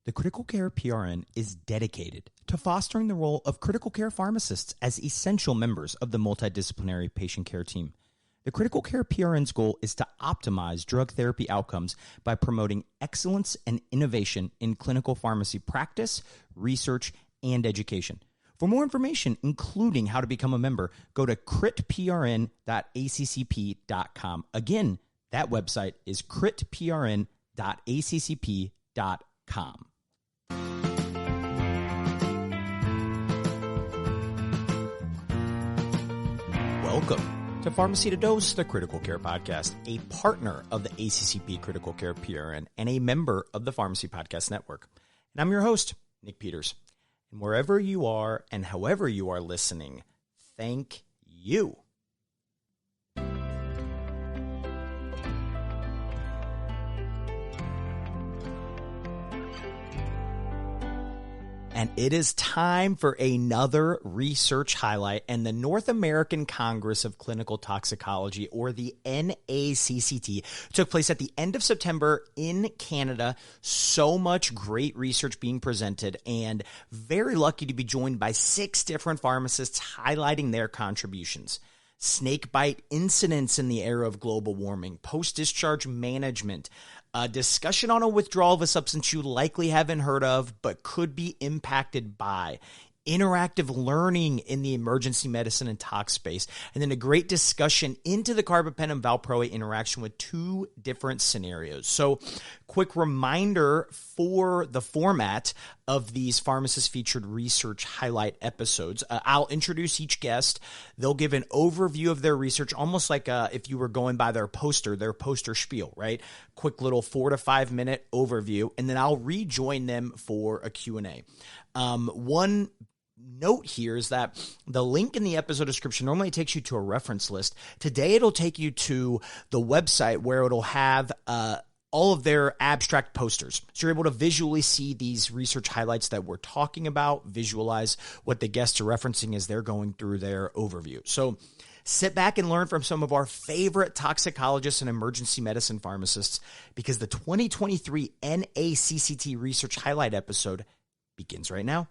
The Critical Care PRN is dedicated to fostering the role of critical care pharmacists as essential members of the multidisciplinary patient care team. The Critical Care PRN's goal is to optimize drug therapy outcomes by promoting excellence and innovation in clinical pharmacy practice, research, and education. For more information, including how to become a member, go to critprn.accp.com. Again, that website is critprn.accp.com. Welcome to Pharmacy to Dose, the Critical Care Podcast, a partner of the ACCP Critical Care PRN and a member of the Pharmacy Podcast Network. And I'm your host, Nick Peters. And wherever you are and however you are listening, thank you. And it is time for another research highlight, and the North American Congress of Clinical Toxicology, or the NACCT, took place at the end of September in Canada. So much great research being presented, and very lucky to be joined by 6 different pharmacists highlighting their contributions. Snakebite incidents in the era of global warming, post-discharge management, a discussion on a withdrawal of a substance you likely haven't heard of but could be impacted by, interactive learning in the emergency medicine and tox space, and then a great discussion into the carbapenem-valproate interaction with 2 different scenarios. So, quick reminder for the format of these Pharmacist-featured research highlight episodes. I'll introduce each guest. They'll give an overview of their research, almost like if you were going by their poster spiel, right? Quick little 4 to 5 minute overview, and then I'll rejoin them for a Q&A. One note here is that the link in the episode description normally takes you to a reference list. Today, it'll take you to the website where it'll have all of their abstract posters. So you're able to visually see these research highlights that we're talking about, visualize what the guests are referencing as they're going through their overview. So sit back and learn from some of our favorite toxicologists and emergency medicine pharmacists, because the 2023 NACCT research highlight episode begins right now.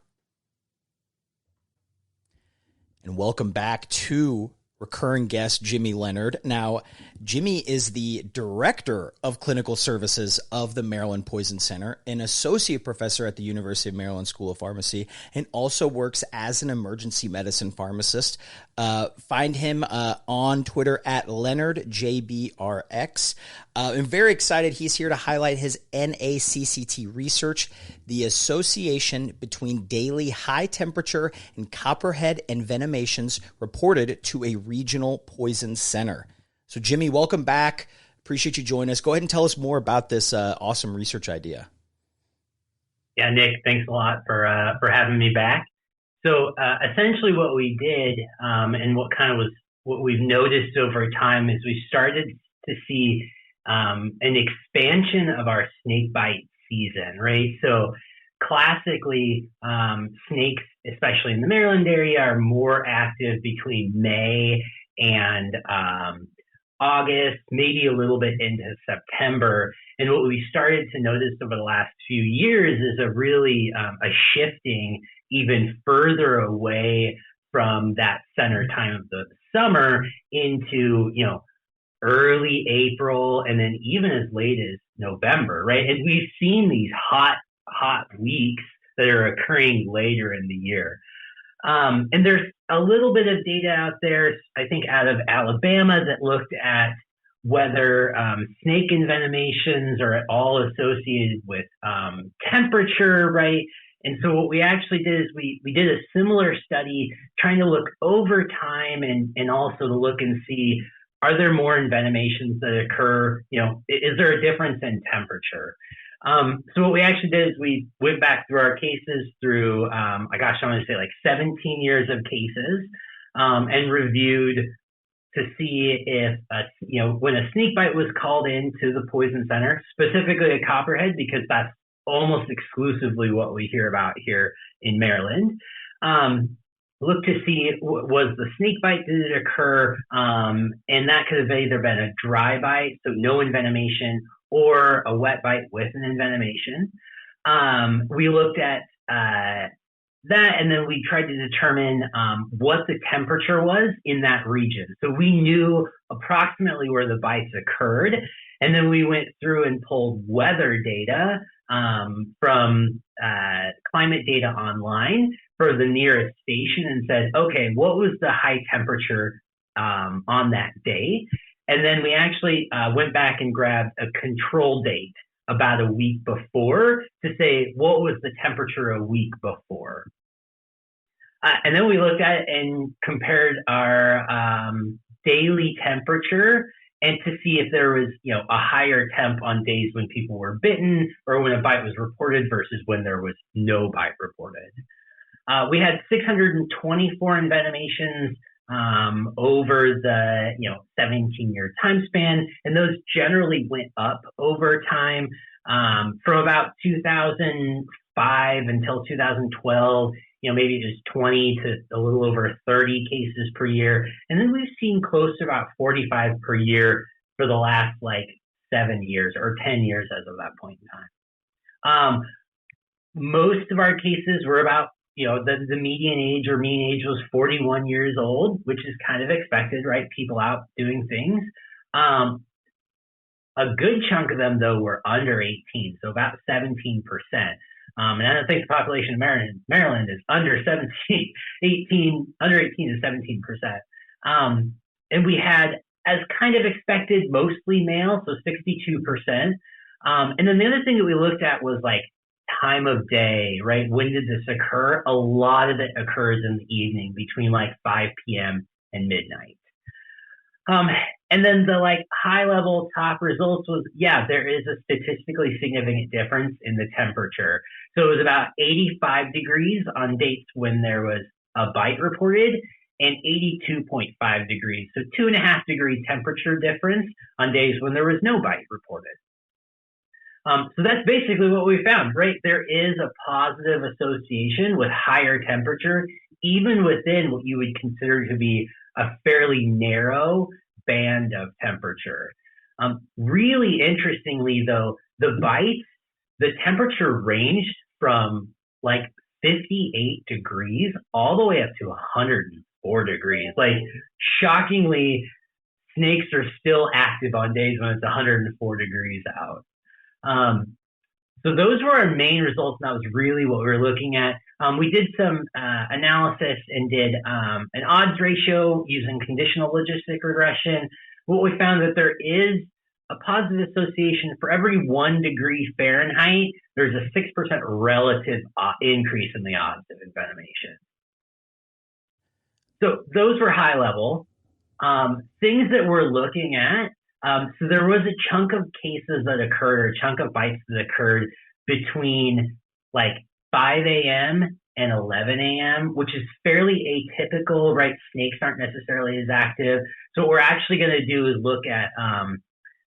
And welcome back to recurring guest Jimmy Leonard. Now, Jimmy is the Director of Clinical Services of the Maryland Poison Center, an associate professor at the University of Maryland School of Pharmacy, and also works as an emergency medicine pharmacist. Find him on Twitter at LeonardJBRX. I'm very excited. He's here to highlight his NACCT research, the association between daily high temperature and copperhead envenomations reported to a regional poison center. So, Jimmy, welcome back. Appreciate you joining us. Go ahead and tell us more about this awesome research idea. Yeah, Nick, thanks a lot for having me back. So, essentially, what we did, and what we've noticed over time, is we started to see an expansion of our snakebite season, right? So, classically, snakes, especially in the Maryland area, are more active between May and August, maybe a little bit into September. And what we started to notice over the last few years is a shifting even further away from that center time of the summer into, early April, and then even as late as November, right? And we've seen these hot weeks that are occurring later in the year. And there's a little bit of data out there, I think out of Alabama, that looked at whether snake envenomations are at all associated with temperature, right? And so what we actually did is we did a similar study trying to look over time and also to look and see, are there more envenomations that occur? Is there a difference in temperature? So what we actually did is we went back through our cases through, I'm going to say like 17 years of cases, and reviewed to see if, when a snake bite was called into the poison center, specifically a copperhead, because that's almost exclusively what we hear about here in Maryland. Look to see, was the snake bite, did it occur? And that could have either been a dry bite, so no envenomation, or a wet bite with an envenomation. We looked at that, and then we tried to determine what the temperature was in that region. So we knew approximately where the bites occurred, and then we went through and pulled weather data from climate data online for the nearest station and said, okay, what was the high temperature on that day? And then we actually went back and grabbed a control date about a week before to say, what was the temperature a week before? And then we looked at it and compared our daily temperature and to see if there was, a higher temp on days when people were bitten or when a bite was reported versus when there was no bite reported. We had 624 envenomations over the 17-year time span, and those generally went up over time from about 2005 until 2012. Maybe just 20 to a little over 30 cases per year, and then we've seen close to about 45 per year for the last 7 years or 10 years as of that point in time. Most of our cases were about the median age or mean age was 41 years old, which is kind of expected, right? People out doing things. A good chunk of them, though, were under 18, so about 17%. And I don't think the population of Maryland is under 18 is 17%. And we had, as kind of expected, mostly male, so 62%. And then the other thing that we looked at was time of day, right? When did this occur? A lot of it occurs in the evening between 5 p.m. and midnight. And then the high level top results was, there is a statistically significant difference in the temperature. So it was about 85 degrees on dates when there was a bite reported and 82.5 degrees. So 2.5 degree temperature difference on days when there was no bite reported. So that's basically what we found, right? There is a positive association with higher temperature, even within what you would consider to be a fairly narrow band of temperature. Really interestingly, though, the bites, the temperature ranged from 58 degrees all the way up to 104 degrees. Shockingly, snakes are still active on days when it's 104 degrees out. So those were our main results, and that was really what we were looking at. We did some analysis and did an odds ratio using conditional logistic regression. What we found that there is a positive association for every 1 degree Fahrenheit, there's a 6% relative increase in the odds of envenomation. So those were high level. Things that we're looking at, so there was a chunk of cases that occurred, or a chunk of bites that occurred between 5 a.m. and 11 a.m., which is fairly atypical, right? Snakes aren't necessarily as active. So what we're actually going to do is look at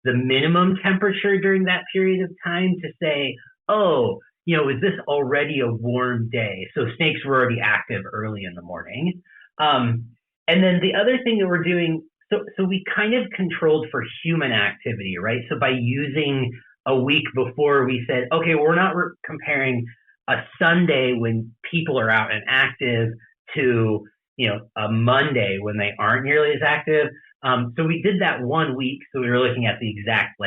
the minimum temperature during that period of time to say, is this already a warm day? So snakes were already active early in the morning. And then the other thing that we're doing, so we kind of controlled for human activity, right? So by using a week before, we said, okay, we're not comparing a Sunday when people are out and active to, a Monday when they aren't nearly as active. So we did that 1 week. So we were looking at the exact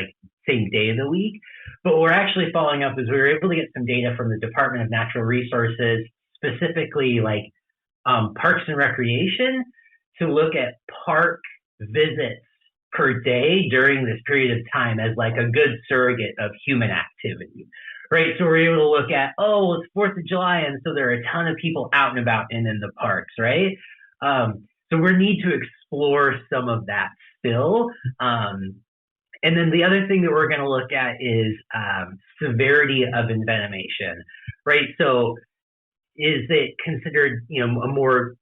same day of the week. But what we're actually following up is we were able to get some data from the Department of Natural Resources, specifically Parks and Recreation, to look at park visits per day during this period of time as a good surrogate of human activity, right? So we're able to look at, it's 4th of July, and so there are a ton of people out and about and in the parks, right? So we need to explore some of that still. And then the other thing that we're going to look at is severity of envenomation, right? So is it considered, a more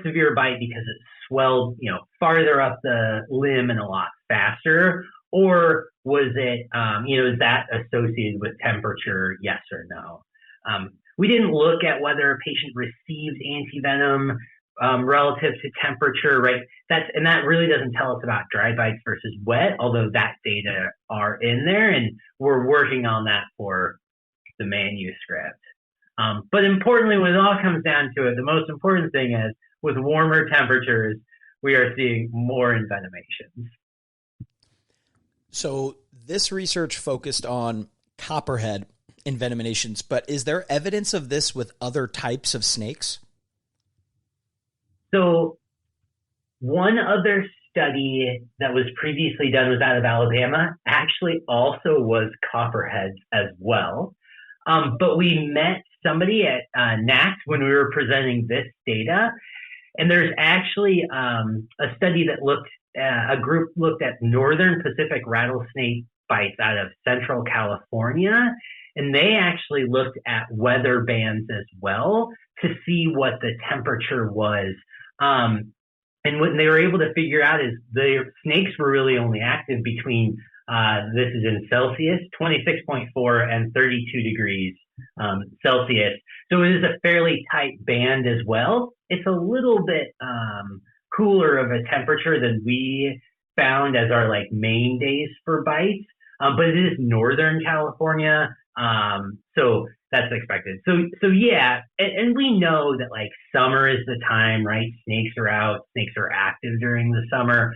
severe bite because it swelled, farther up the limb and a lot faster? Or was it, is that associated with temperature, yes or no? We didn't look at whether a patient received antivenom relative to temperature, right? That really doesn't tell us about dry bites versus wet, although that data are in there, and we're working on that for the manuscript. But importantly, when it all comes down to it, the most important thing is with warmer temperatures, we are seeing more envenomations. So this research focused on copperhead envenomations, but is there evidence of this with other types of snakes? So one other study that was previously done was out of Alabama, actually also was copperheads as well. But we met somebody at NACCT when we were presenting this data, and there's actually a study that a group looked at northern Pacific rattlesnake bites out of Central California, and they actually looked at weather bands as well to see what the temperature was. And what they were able to figure out is the snakes were really only active between, this is in Celsius, 26.4 and 32 degrees Celsius. So it is a fairly tight band as well. It's a little bit cooler of a temperature than we found as our like main days for bites, but it is Northern California, so that's expected. So yeah, and we know that like summer is the time, right? Snakes are out, snakes are active during the summer,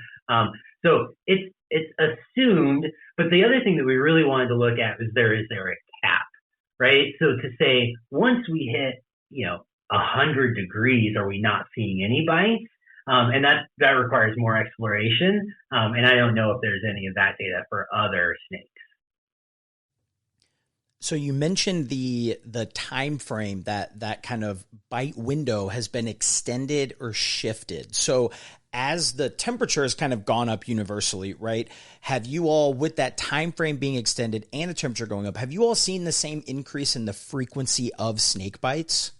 so it's assumed. But the other thing that we really wanted to look at was is there a cap, right? So to say once we hit 100 degrees, are we not seeing any bites? And that requires more exploration. And I don't know if there's any of that data for other snakes. So you mentioned the time frame that kind of bite window has been extended or shifted. So as the temperature has kind of gone up universally, right? Have you all, with that time frame being extended and the temperature going up, have you all seen the same increase in the frequency of snake bites?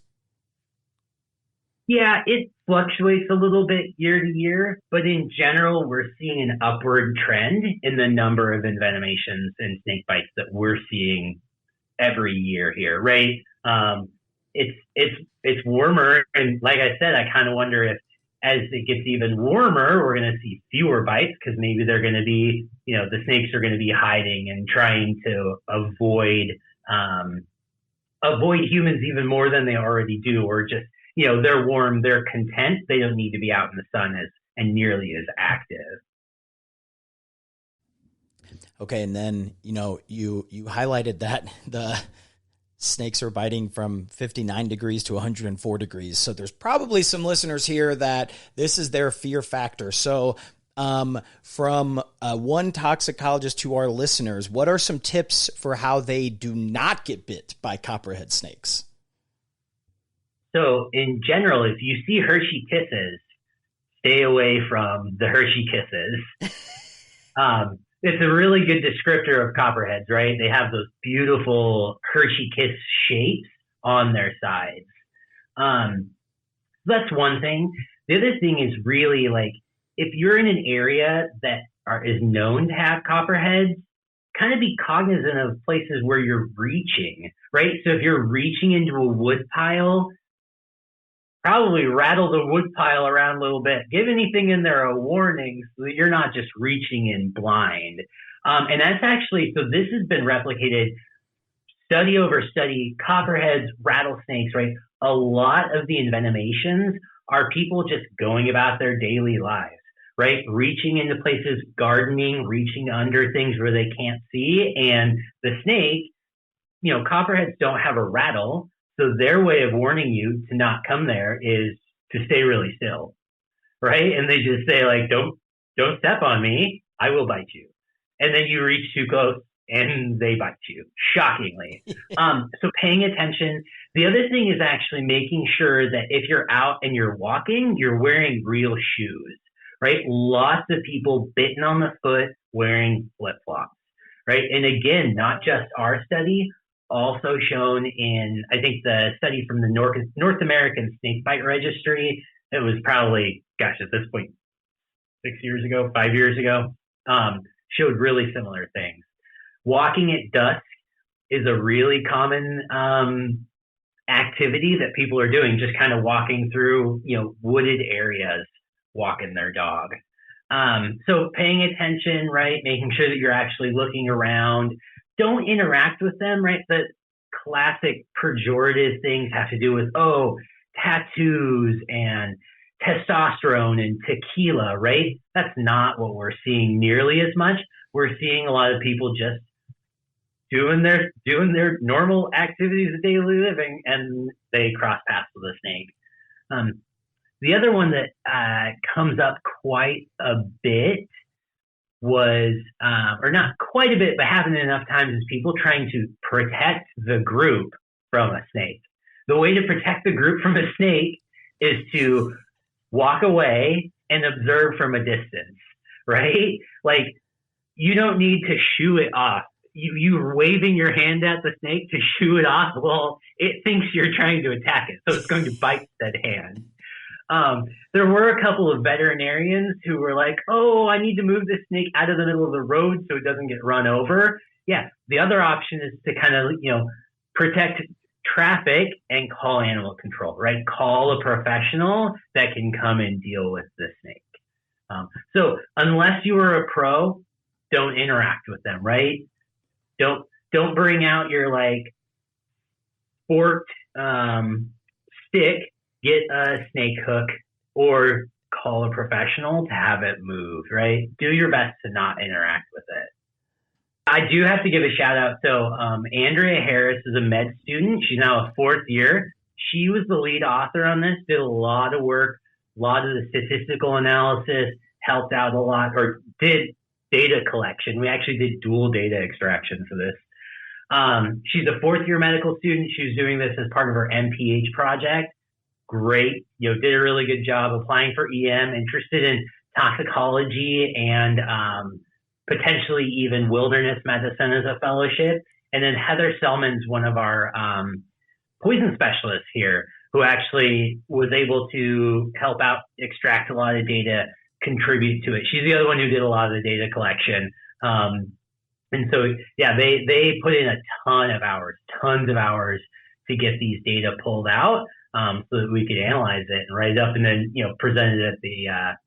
Yeah, it fluctuates a little bit year to year, but in general, we're seeing an upward trend in the number of envenomations and snake bites that we're seeing every year here, right? It's warmer, and like I said, I kind of wonder if as it gets even warmer, we're going to see fewer bites because maybe they're going to be, the snakes are going to be hiding and trying to avoid humans even more than they already do, or just they're warm, they're content. They don't need to be out in the sun and nearly as active. Okay, and then you highlighted that the snakes are biting from 59 degrees to 104 degrees. So there's probably some listeners here that this is their fear factor. So from one toxicologist to our listeners, what are some tips for how they do not get bit by copperhead snakes? So in general, if you see Hershey kisses, stay away from the Hershey kisses. It's a really good descriptor of copperheads, right? They have those beautiful Hershey kiss shapes on their sides. That's one thing. The other thing is really like, if you're in an area that is known to have copperheads, kind of be cognizant of places where you're reaching, right? So if you're reaching into a wood pile, probably rattle the wood pile around a little bit. Give anything in there a warning so that you're not just reaching in blind. And that's actually, so this has been replicated study over study, copperheads, rattlesnakes, right? A lot of the envenomations are people just going about their daily lives, right? Reaching into places, gardening, reaching under things where they can't see. And the snake, copperheads don't have a rattle. So their way of warning you to not come there is to stay really still, right? And they just say like, don't step on me, I will bite you. And then you reach too close and they bite you, shockingly. So paying attention. The other thing is actually making sure that if you're out and you're walking, you're wearing real shoes, right? Lots of people bitten on the foot wearing flip-flops, right? And again, not just our study, also shown in, I think, the study from the North American Snakebite Registry. It was probably, at this point, 5 years ago, showed really similar things. Walking at dusk is a really common activity that people are doing, just kind of walking through, wooded areas, walking their dog. So paying attention, right? Making sure that you're actually looking around. Don't interact with them, right? The classic pejorative things have to do with, tattoos and testosterone and tequila, right? That's not what we're seeing nearly as much. We're seeing a lot of people just doing their normal activities of daily living, and they cross paths with a snake. The other one that comes up quite a bit was, or not quite a bit, but happened enough times, is people trying to protect the group from a snake. The way to protect the group from a snake is to walk away and observe from a distance, right? Like, you don't need to shoo it off. You're waving your hand at the snake to shoo it off. Well, it thinks you're trying to attack it, so it's going to bite that hand. There were a couple of veterinarians who were like, I need to move this snake out of the middle of the road so it doesn't get run over. Yeah, the other option is to kind of, protect traffic and call animal control, right? Call a professional that can come and deal with the snake. So unless you are a pro, don't interact with them, right? Don't bring out your forked stick, get a snake hook, or call a professional to have it moved, right? Do your best to not interact with it. I do have to give a shout out. So Andrea Harris is a med student. She's now a fourth year. She was the lead author on this, did a lot of work, a lot of the statistical analysis, helped out a lot, or did data collection. We actually did dual data extraction for this. She's a fourth year medical student. She was doing this as part of her MPH project. Great, did a really good job applying for EM, interested in toxicology and potentially even wilderness medicine as a fellowship. And then Heather Selman's one of our poison specialists here, who actually was able to help out, extract a lot of data, contribute to it. She's the other one who did a lot of the data collection. And so, they put in a tons of hours to get these data pulled out, so that we could analyze it and write it up and then, present it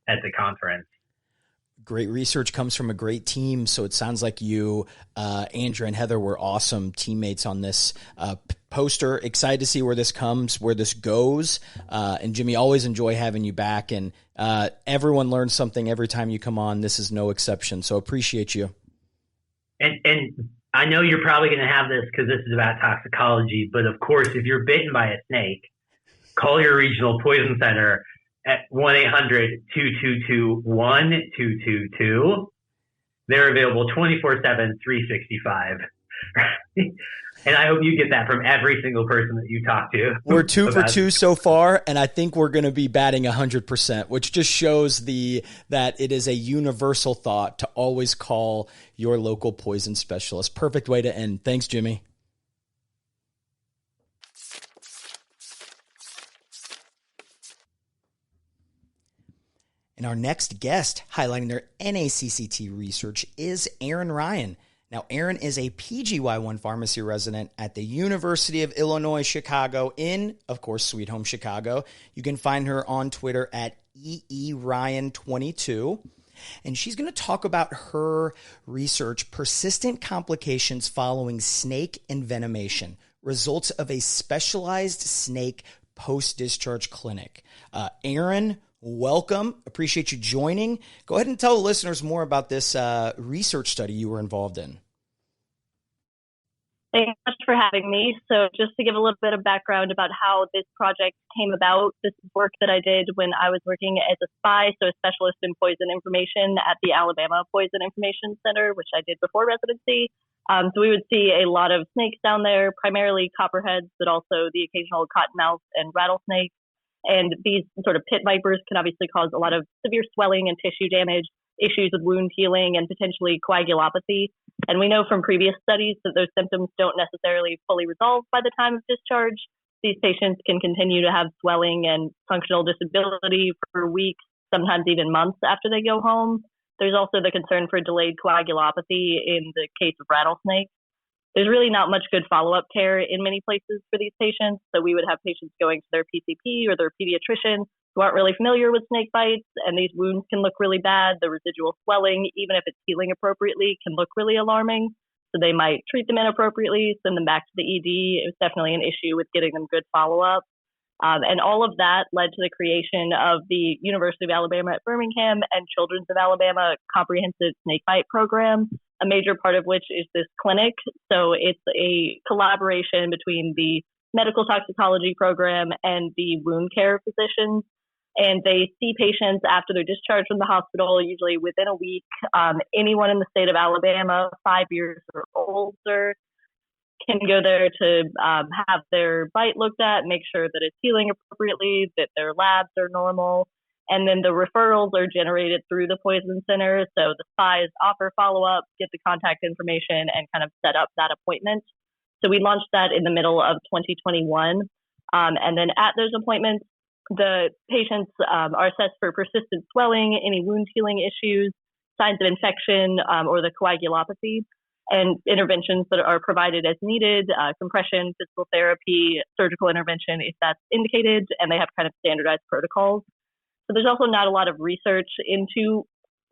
at the conference. Great research comes from a great team. So it sounds like you, Andrew and Heather, were awesome teammates on this poster. Excited to see where this comes, where this goes. And Jimmy, always enjoy having you back. And everyone learns something every time you come on. This is no exception. So appreciate you. And I know you're probably going to have this because this is about toxicology. But of course, if you're bitten by a snake, call your regional poison center at 1-800-222-1222. They're available 24/7, 365. And I hope you get that from every single person that you talk to. We're 2 for 2 so far, and I think we're going to be batting 100%, which just shows that it is a universal thought to always call your local poison specialist. Perfect way to end. Thanks, Jimmy. And our next guest highlighting their NACCT research is Erin Ryan. Now, Erin is a PGY1 pharmacy resident at the University of Illinois, Chicago in, of course, Sweet Home Chicago. You can find her on Twitter at EERyan22. And she's going to talk about her research, persistent complications following snake envenomation, results of a specialized snake post-discharge clinic. Erin, welcome. Appreciate you joining. Go ahead and tell the listeners more about this research study you were involved in. Thanks so much for having me. So just to give a little bit of background about how this project came about, this is work that I did when I was working as a SPI, so a specialist in poison information at the Alabama Poison Information Center, which I did before residency. So we would see a lot of snakes down there, primarily copperheads, but also the occasional cottonmouth and rattlesnakes. And these sort of pit vipers can obviously cause a lot of severe swelling and tissue damage, issues with wound healing, and potentially coagulopathy. And we know from previous studies that those symptoms don't necessarily fully resolve by the time of discharge. These patients can continue to have swelling and functional disability for weeks, sometimes even months after they go home. There's also the concern for delayed coagulopathy in the case of rattlesnakes. There's really not much good follow-up care in many places for these patients. So we would have patients going to their PCP or their pediatrician who aren't really familiar with snake bites, and these wounds can look really bad. The residual swelling, even if it's healing appropriately, can look really alarming. So they might treat them inappropriately, send them back to the ED. It was definitely an issue with getting them good follow-up. And all of that led to the creation of the University of Alabama at Birmingham and Children's of Alabama Comprehensive Snakebite Program, a major part of which is this clinic. So it's a collaboration between the medical toxicology program and the wound care physicians. And they see patients after they're discharged from the hospital, usually within a week. Anyone in the state of Alabama, 5 years or older, can go there to have their bite looked at, make sure that it's healing appropriately, that their labs are normal. And then the referrals are generated through the poison center. So the spies offer follow-up, get the contact information, and kind of set up that appointment. So we launched that in the middle of 2021. And then at those appointments, the patients are assessed for persistent swelling, any wound healing issues, signs of infection, or the coagulopathy, and interventions that are provided as needed, compression, physical therapy, surgical intervention if that's indicated, and they have kind of standardized protocols. So there's also not a lot of research into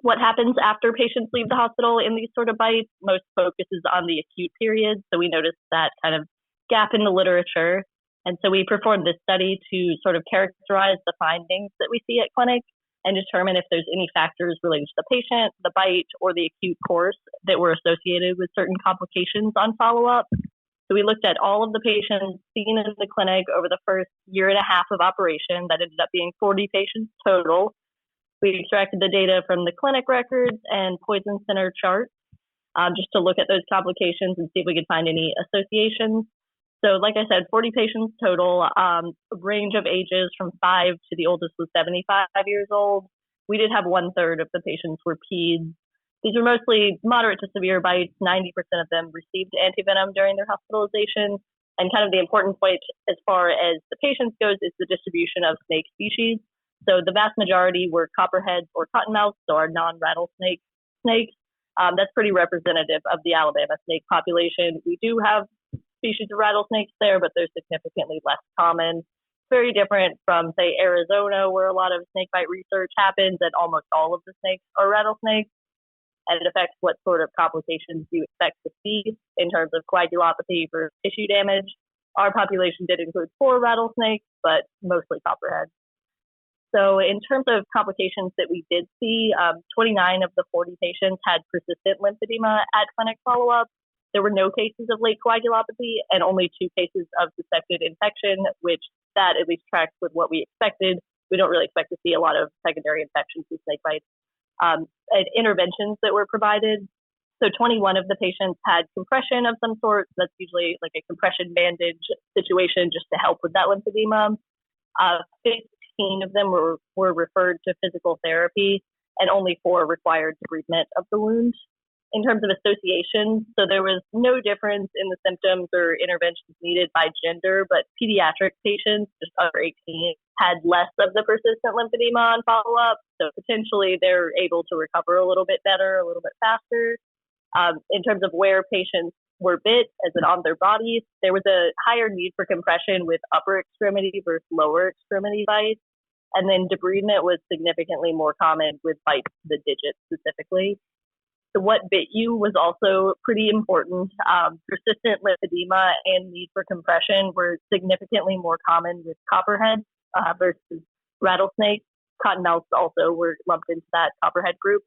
what happens after patients leave the hospital in these sort of bites. Most focus is on the acute period, so we noticed that kind of gap in the literature. And so we performed this study to sort of characterize the findings that we see at clinic and determine if there's any factors related to the patient, the bite, or the acute course that were associated with certain complications on follow-up. So we looked at all of the patients seen in the clinic over the first year and a half of operation. That ended up being 40 patients total. We extracted the data from the clinic records and poison center charts just to look at those complications and see if we could find any associations. So like I said, 40 patients total, a range of ages from 5 to the oldest was 75 years old. We did have 1/3 of the patients were peds. These were mostly moderate to severe bites. 90% of them received antivenom during their hospitalization. And kind of the important point as far as the patients goes is the distribution of snake species. So the vast majority were copperheads or cottonmouths, so our non-rattlesnake snakes. That's pretty representative of the Alabama snake population. We do have species of rattlesnakes there, but they're significantly less common. Very different from, say, Arizona, where a lot of snakebite research happens, and almost all of the snakes are rattlesnakes. And it affects what sort of complications you expect to see in terms of coagulopathy for tissue damage. Our population did include 4 rattlesnakes, but mostly copperheads. So in terms of complications that we did see, 29 of the 40 patients had persistent lymphedema at clinic follow-up. There were no cases of late coagulopathy and only 2 cases of suspected infection, which that at least tracks with what we expected. We don't really expect to see a lot of secondary infections with snake bites. And interventions that were provided. So 21 of the patients had compression of some sort. That's usually like a compression bandage situation just to help with that lymphedema. 15 of them were referred to physical therapy, and only 4 required debridement of the wound. In terms of association, so there was no difference in the symptoms or interventions needed by gender, but pediatric patients, just under 18, had less of the persistent lymphedema on follow-up. So potentially they're able to recover a little bit better, a little bit faster. In terms of where patients were bit, as in on their bodies, there was a higher need for compression with upper extremity versus lower extremity bites. And then debridement was significantly more common with bites to the digits specifically. So what bit you was also pretty important. Persistent lymphedema and need for compression were significantly more common with copperhead versus rattlesnake. Cottonmouths also were lumped into that copperhead group.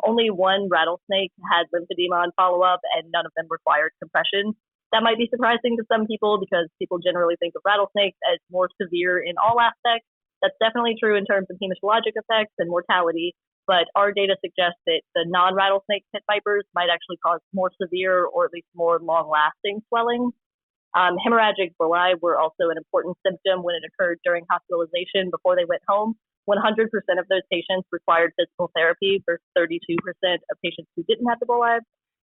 Only 1 rattlesnake had lymphedema on follow-up, and none of them required compression. That might be surprising to some people because people generally think of rattlesnakes as more severe in all aspects. That's definitely true in terms of hematologic effects and mortality. But our data suggests that the non-rattlesnake pit vipers might actually cause more severe or at least more long-lasting swelling. Hemorrhagic villi were also an important symptom when it occurred during hospitalization before they went home. 100% of those patients required physical therapy versus 32% of patients who didn't have the villi.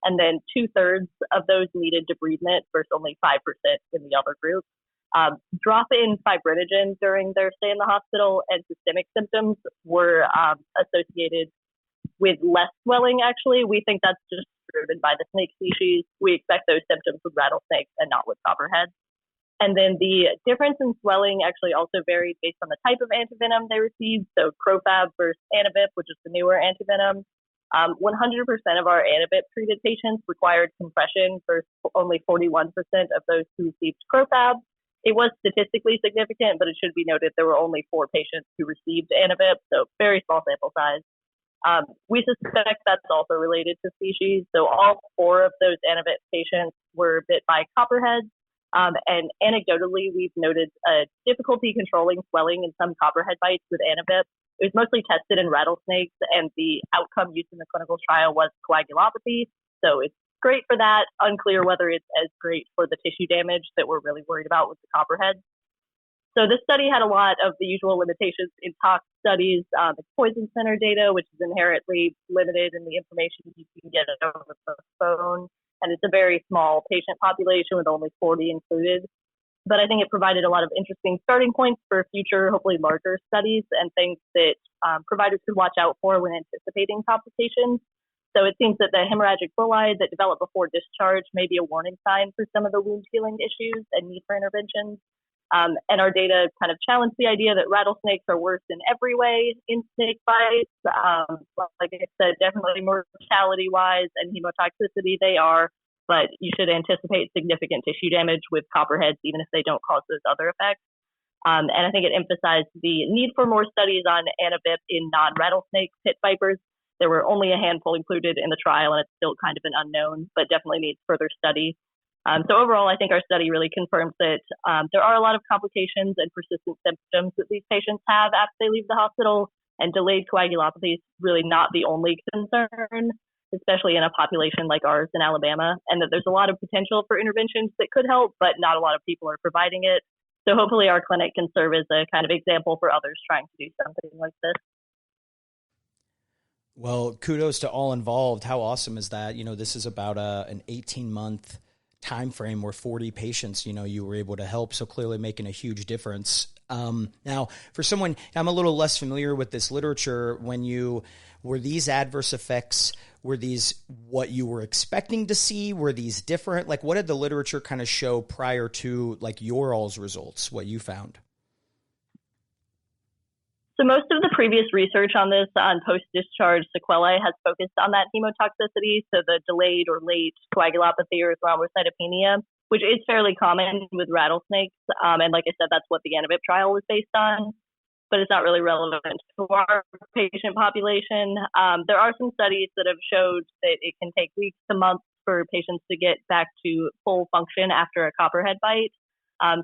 And then 2/3 of those needed debridement versus only 5% in the other group. Drop in fibrinogen during their stay in the hospital and systemic symptoms were associated with less swelling, actually. We think that's just driven by the snake species. We expect those symptoms with rattlesnakes and not with copperhead. And then the difference in swelling actually also varied based on the type of antivenom they received. So Crofab versus Antivip, which is the newer antivenom. 100% of our ANABIP treated patients required compression for only 41% of those who received CroFab. It was statistically significant, but it should be noted there were only 4 patients who received ANABIP, so very small sample size. We suspect that's also related to species. So all 4 of those ANABIP patients were bit by copperheads. And anecdotally, we've noted a difficulty controlling swelling in some copperhead bites with ANABIP. It was mostly tested in rattlesnakes, and the outcome used in the clinical trial was coagulopathy. So it's great for that. Unclear whether it's as great for the tissue damage that we're really worried about with the copperheads. So this study had a lot of the usual limitations in tox studies. It's poison center data, which is inherently limited in the information you can get over the phone. And it's a very small patient population with only 40 included. But I think it provided a lot of interesting starting points for future, hopefully larger studies and things that providers could watch out for when anticipating complications. So it seems that the hemorrhagic villi that develop before discharge may be a warning sign for some of the wound healing issues and need for interventions. And our data kind of challenged the idea that rattlesnakes are worse in every way in snake bites. Like I said, definitely mortality-wise and hemotoxicity they are, but you should anticipate significant tissue damage with copperheads, even if they don't cause those other effects. And I think it emphasized the need for more studies on ANABIP in non-rattlesnake pit vipers. There were only a handful included in the trial, and it's still kind of an unknown, but definitely needs further study. So overall, I think our study really confirms that there are a lot of complications and persistent symptoms that these patients have after they leave the hospital, and delayed coagulopathy is really not the only concern, especially in a population like ours in Alabama, and that there's a lot of potential for interventions that could help, but not a lot of people are providing it. So hopefully our clinic can serve as a kind of example for others trying to do something like this. Well, kudos to all involved. How awesome is that? You know, this is about an 18-month time frame where 40 patients, you know, you were able to help. So clearly making a huge difference. Now, for someone, I'm a little less familiar with this literature. Were these adverse effects, were these what you were expecting to see? Were these different? Like, what did the literature kind of show prior to like your all's results, what you found? So most of the previous research on this, on post-discharge sequelae, has focused on that hemotoxicity, so the delayed or late coagulopathy or thrombocytopenia, which is fairly common with rattlesnakes. And like I said, that's what the ANABIP trial was based on, but it's not really relevant to our patient population. There are some studies that have showed that it can take weeks to months for patients to get back to full function after a copperhead bite.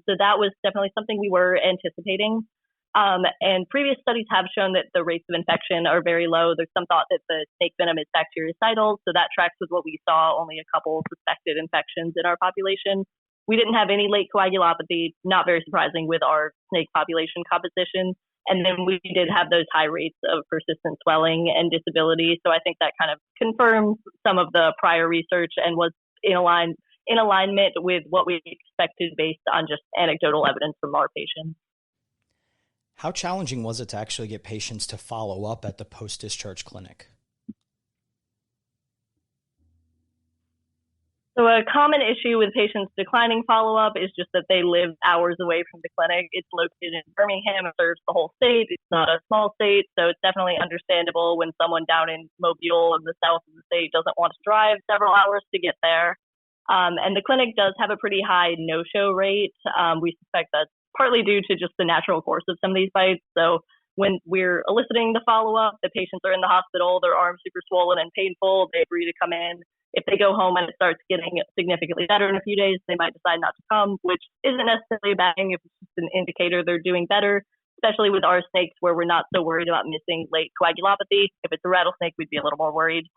So that was definitely something we were anticipating. And previous studies have shown that the rates of infection are very low. There's some thought that the snake venom is bactericidal, so that tracks with what we saw, only a couple suspected infections in our population. We didn't have any late coagulopathy, not very surprising with our snake population composition. And then we did have those high rates of persistent swelling and disability. So I think that kind of confirms some of the prior research and was in alignment with what we expected based on just anecdotal evidence from our patients. How challenging was it to actually get patients to follow up at the post-discharge clinic? So a common issue with patients declining follow-up is just that they live hours away from the clinic. It's located in Birmingham. It serves the whole state. It's not a small state, so it's definitely understandable when someone down in Mobile in the south of the state doesn't want to drive several hours to get there. And the clinic does have a pretty high no-show rate. We suspect that's partly due to just the natural course of some of these bites. So when we're eliciting the follow-up, the patients are in the hospital, their arms super swollen and painful, they agree to come in. If they go home and it starts getting significantly better in a few days, they might decide not to come, which isn't necessarily a bad thing if it's just an indicator they're doing better, especially with our snakes where we're not so worried about missing late coagulopathy. If it's a rattlesnake, we'd be a little more worried.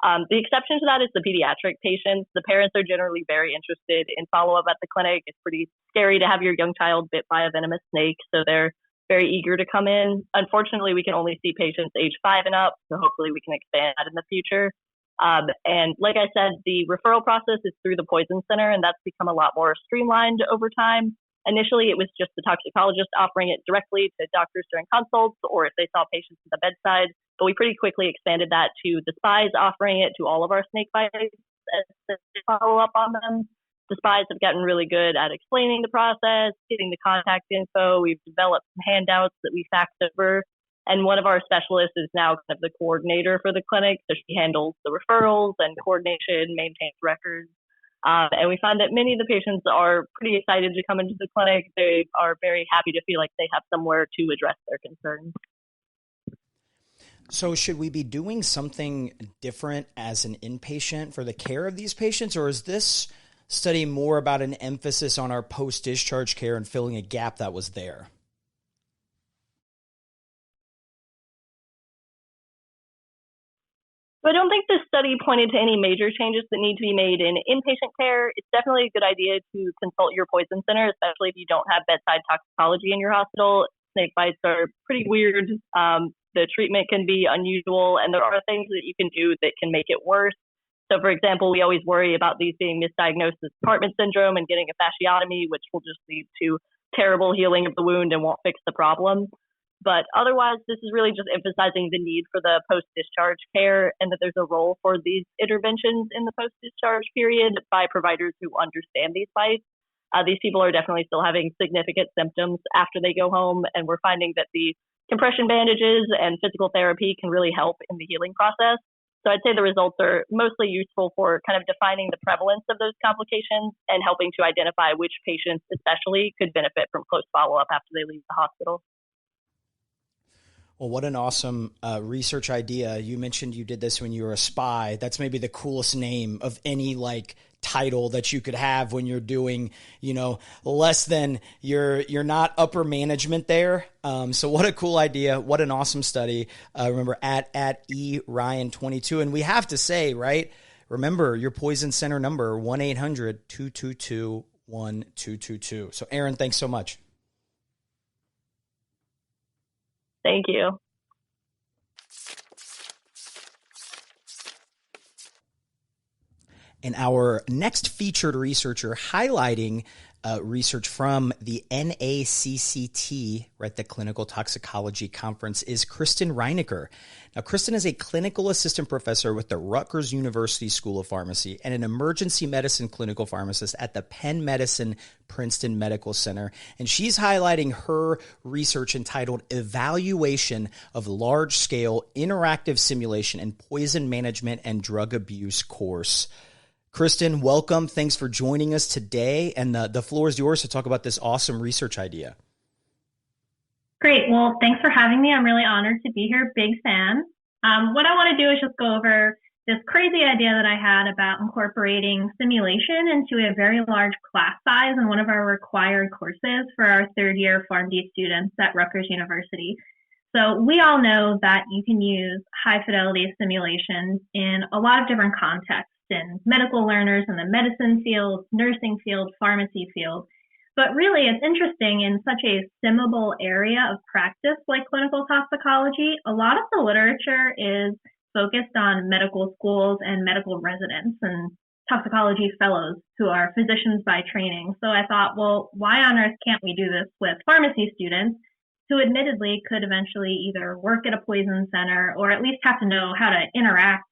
The exception to that is the pediatric patients. The parents are generally very interested in follow-up at the clinic. It's pretty scary to have your young child bit by a venomous snake, so they're very eager to come in. Unfortunately, we can only see patients age 5 and up, so hopefully we can expand that in the future. And like I said, the referral process is through the Poison Center, and that's become a lot more streamlined over time. Initially, it was just the toxicologist offering it directly to doctors during consults or if they saw patients at the bedside. But we pretty quickly expanded that to the spies offering it to all of our snake bites as they follow up on them. The spies have gotten really good at explaining the process, getting the contact info. We've developed some handouts that we faxed over. And one of our specialists is now kind of the coordinator for the clinic. So she handles the referrals and coordination, maintains records. And we find that many of the patients are pretty excited to come into the clinic. They are very happy to feel like they have somewhere to address their concerns. So should we be doing something different as an inpatient for the care of these patients, or is this study more about an emphasis on our post-discharge care and filling a gap that was there? So I don't think this study pointed to any major changes that need to be made in inpatient care. It's definitely a good idea to consult your poison center, especially if you don't have bedside toxicology in your hospital. Snake bites are pretty weird. The treatment can be unusual, and there are things that you can do that can make it worse. So, for example, we always worry about these being misdiagnosed as compartment syndrome and getting a fasciotomy, which will just lead to terrible healing of the wound and won't fix the problem. But otherwise, this is really just emphasizing the need for the post-discharge care and that there's a role for these interventions in the post-discharge period by providers who understand these bites. These people are definitely still having significant symptoms after they go home, and we're finding that the compression bandages and physical therapy can really help in the healing process. So I'd say the results are mostly useful for kind of defining the prevalence of those complications and helping to identify which patients especially could benefit from close follow-up after they leave the hospital. Well, what an awesome research idea. You mentioned you did this when you were a spy. That's maybe the coolest name of any title that you could have when you're doing, less than you're not upper management there. So what a cool idea. What an awesome study. Remember at E Ryan 22. And we have to say, right? Remember your poison center number, 1-800-222-1222. So Erin, thanks so much. Thank you. And our next featured researcher highlighting research from the NACCT, right, the Clinical Toxicology Conference, is Kristin Reinaker. Now, Kristin is a clinical assistant professor with the Rutgers University School of Pharmacy and an emergency medicine clinical pharmacist at the Penn Medicine Princeton Medical Center. And she's highlighting her research entitled Evaluation of Large-Scale Interactive Simulation in Poison Management and Drug Abuse course. Kristin, welcome. Thanks for joining us today. And the floor is yours to talk about this awesome research idea. Great. Well, thanks for having me. I'm really honored to be here. Big fan. What I want to do is just go over this crazy idea that I had about incorporating simulation into a very large class size in one of our required courses for our third-year PharmD students at Rutgers University. So we all know that you can use high-fidelity simulations in a lot of different contexts, in medical learners in the medicine field, nursing field, pharmacy field. But really, it's interesting in such a simmable area of practice like clinical toxicology. A lot of the literature is focused on medical schools and medical residents and toxicology fellows who are physicians by training. So I thought, well, why on earth can't we do this with pharmacy students who admittedly could eventually either work at a poison center or at least have to know how to interact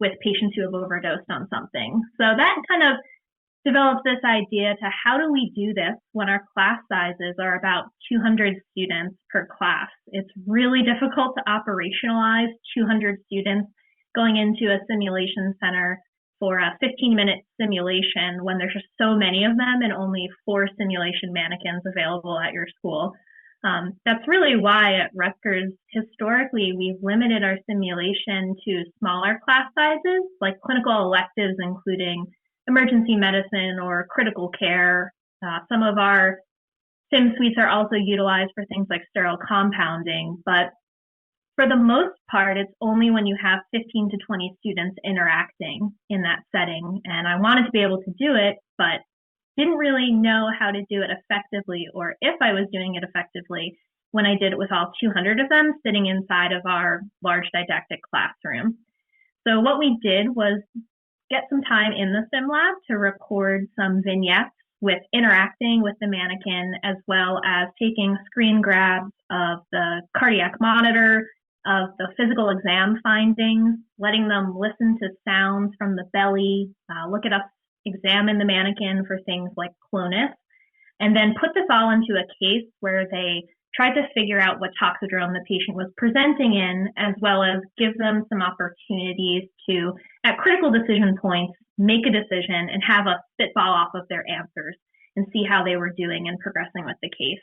with patients who have overdosed on something. So that kind of developed this idea to how do we do this when our class sizes are about 200 students per class. It's really difficult to operationalize 200 students going into a simulation center for a 15-minute simulation when there's just so many of them and only 4 simulation mannequins available at your school. That's really why at Rutgers, historically, we've limited our simulation to smaller class sizes, like clinical electives, including emergency medicine or critical care. Some of our sim suites are also utilized for things like sterile compounding, but for the most part, it's only when you have 15 to 20 students interacting in that setting. And I wanted to be able to do it, but didn't really know how to do it effectively, or if I was doing it effectively when I did it with all 200 of them sitting inside of our large didactic classroom. So what we did was get some time in the sim lab to record some vignettes with interacting with the mannequin, as well as taking screen grabs of the cardiac monitor, of the physical exam findings, letting them listen to sounds from the belly, look at us examine the mannequin for things like clonus, and then put this all into a case where they tried to figure out what toxidrome the patient was presenting in, as well as give them some opportunities to, at critical decision points, make a decision and have us spitball off of their answers and see how they were doing and progressing with the case.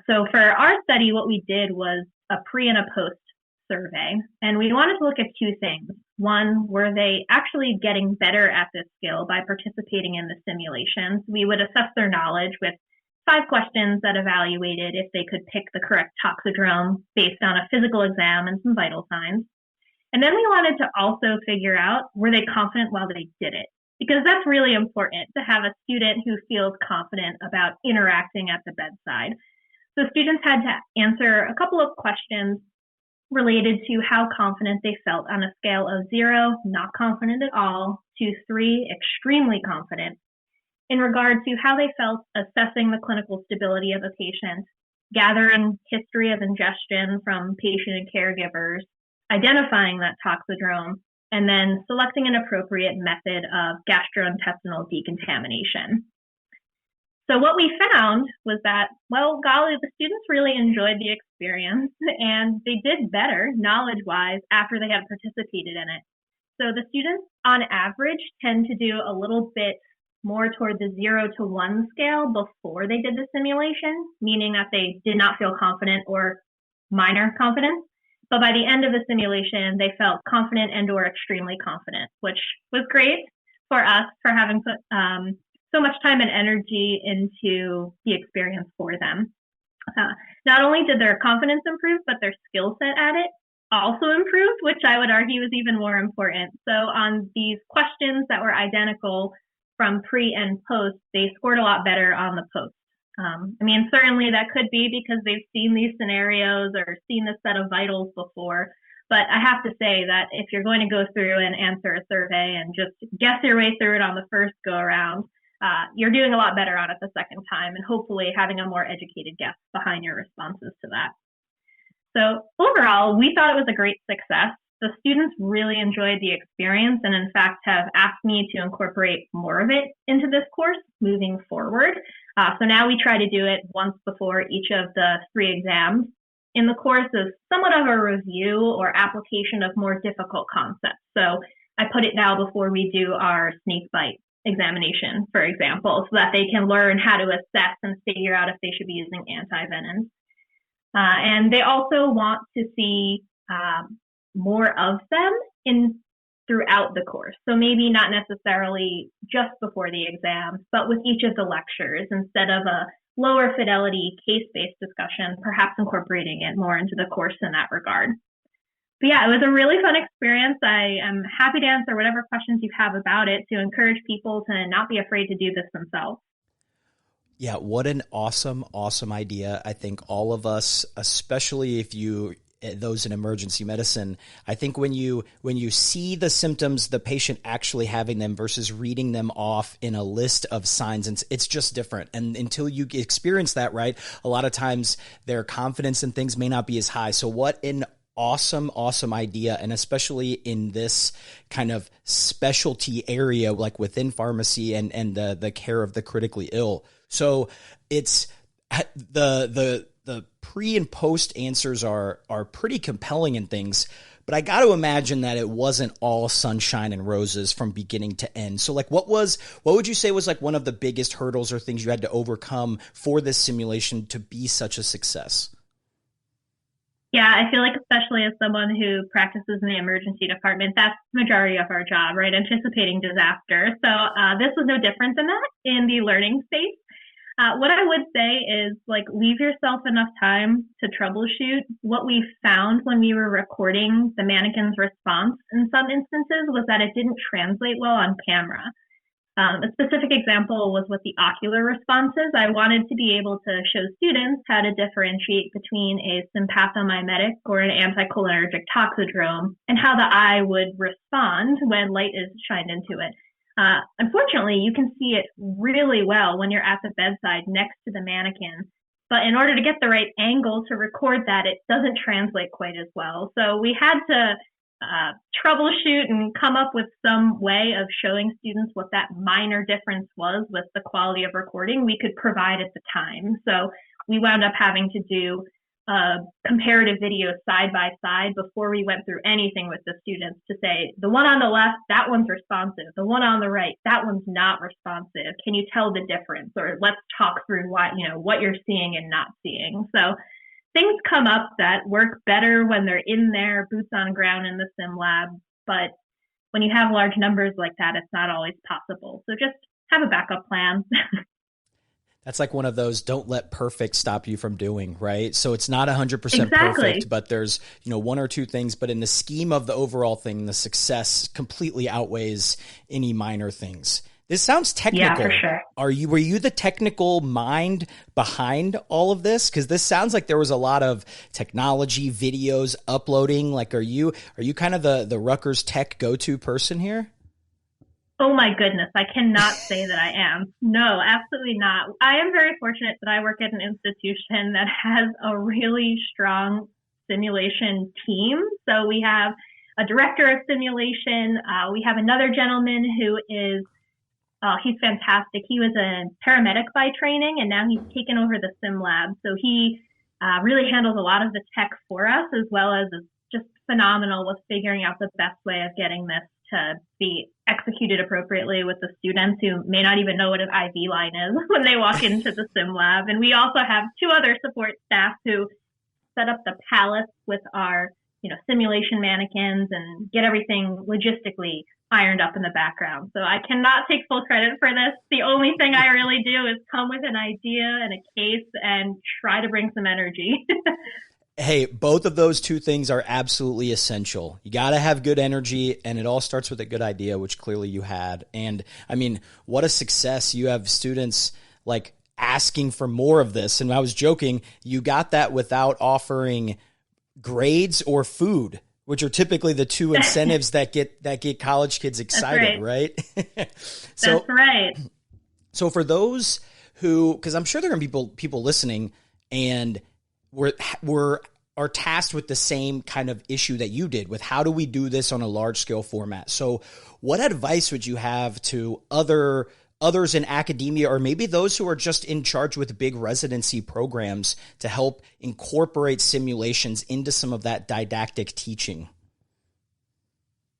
So for our study, what we did was a pre and a post survey, and we wanted to look at two things. One, were they actually getting better at this skill by participating in the simulations? We would assess their knowledge with 5 questions that evaluated if they could pick the correct toxidrome based on a physical exam and some vital signs. And then we wanted to also figure out, were they confident while they did it? Because that's really important to have a student who feels confident about interacting at the bedside. So students had to answer a couple of questions related to how confident they felt on a scale of 0, not confident at all, to 3, extremely confident, in regard to how they felt assessing the clinical stability of a patient, gathering history of ingestion from patient and caregivers, identifying that toxidrome, and then selecting an appropriate method of gastrointestinal decontamination. So what we found was that, well, golly, the students really enjoyed the experience and they did better knowledge-wise after they had participated in it. So the students on average tend to do a little bit more toward the 0 to 1 scale before they did the simulation, meaning that they did not feel confident or minor confidence. But by the end of the simulation, they felt confident and or extremely confident, which was great for us for having put so much time and energy into the experience for them. Not only did their confidence improve, but their skill set at it also improved, which I would argue is even more important. So on these questions that were identical from pre and post, they scored a lot better on the post. I mean, certainly that could be because they've seen these scenarios or seen this set of vitals before. But I have to say that if you're going to go through and answer a survey and just guess your way through it on the first go around, you're doing a lot better on it the second time and hopefully having a more educated guess behind your responses to that. So overall, we thought it was a great success. The students really enjoyed the experience and in fact have asked me to incorporate more of it into this course moving forward. So now we try to do it once before each of the 3 exams in the course as somewhat of a review or application of more difficult concepts. So I put it now before we do our snake bite examination, for example, so that they can learn how to assess and figure out if they should be using antivenoms. And they also want to see more of them throughout the course. So maybe not necessarily just before the exams, but with each of the lectures, instead of a lower fidelity case-based discussion, perhaps incorporating it more into the course in that regard. But yeah, it was a really fun experience. I am happy to answer whatever questions you have about it to encourage people to not be afraid to do this themselves. Yeah, what an awesome, awesome idea. I think all of us, especially if those in emergency medicine, I think when you see the symptoms, the patient actually having them versus reading them off in a list of signs, and it's just different. And until you experience that, right, a lot of times their confidence in things may not be as high. So what an awesome, awesome idea. And especially in this kind of specialty area, like within pharmacy and the care of the critically ill. So it's the pre and post answers are pretty compelling in things, but I got to imagine that it wasn't all sunshine and roses from beginning to end. So like what would you say was like one of the biggest hurdles or things you had to overcome for this simulation to be such a success? Yeah, I feel like especially as someone who practices in the emergency department, that's the majority of our job, right? Anticipating disaster. So this was no different than that in the learning space. What I would say is like leave yourself enough time to troubleshoot. What we found when we were recording the mannequin's response in some instances was that it didn't translate well on camera. A specific example was with the ocular responses. I wanted to be able to show students how to differentiate between a sympathomimetic or an anticholinergic toxidrome and how the eye would respond when light is shined into it. Unfortunately, you can see it really well when you're at the bedside next to the mannequin. But in order to get the right angle to record that, it doesn't translate quite as well. So we had to troubleshoot and come up with some way of showing students what that minor difference was with the quality of recording we could provide at the time. So we wound up having to do comparative videos side by side before we went through anything with the students to say, the one on the left, that one's responsive. The one on the right, that one's not responsive. Can you tell the difference? Or let's talk through what you're seeing and not seeing. So things come up that work better when they're in there, boots on ground in the sim lab. But when you have large numbers like that, it's not always possible. So just have a backup plan. That's like one of those don't let perfect stop you from doing, right? So it's not 100% Exactly. perfect, but there's, one or two things, but in the scheme of the overall thing, the success completely outweighs any minor things. This sounds technical. Yeah, for sure. Were you the technical mind behind all of this? Because this sounds like there was a lot of technology, videos, uploading. Like, are you kind of the Rutgers tech go-to person here? Oh my goodness, I cannot say that I am. No, absolutely not. I am very fortunate that I work at an institution that has a really strong simulation team. So we have a director of simulation. We have another gentleman who is, he's fantastic. He was a paramedic by training, and now he's taken over the sim lab. So he really handles a lot of the tech for us, as well as is just phenomenal with figuring out the best way of getting this to be executed appropriately with the students who may not even know what an IV line is when they walk into the sim lab. And we also have two other support staff who set up the pallets with our, simulation mannequins and get everything logistically ironed up in the background. So I cannot take full credit for this. The only thing I really do is come with an idea and a case and try to bring some energy. Hey, both of those two things are absolutely essential. You got to have good energy, and it all starts with a good idea, which clearly you had. And I mean, what a success. You have students like asking for more of this. And I was joking, you got that without offering grades or food, which are typically the two incentives that get college kids excited, right? That's right. So for those who, because I'm sure there are going to be people listening and are tasked with the same kind of issue that you did with how do we do this on a large scale format. So what advice would you have to others in academia, or maybe those who are just in charge with big residency programs, to help incorporate simulations into some of that didactic teaching?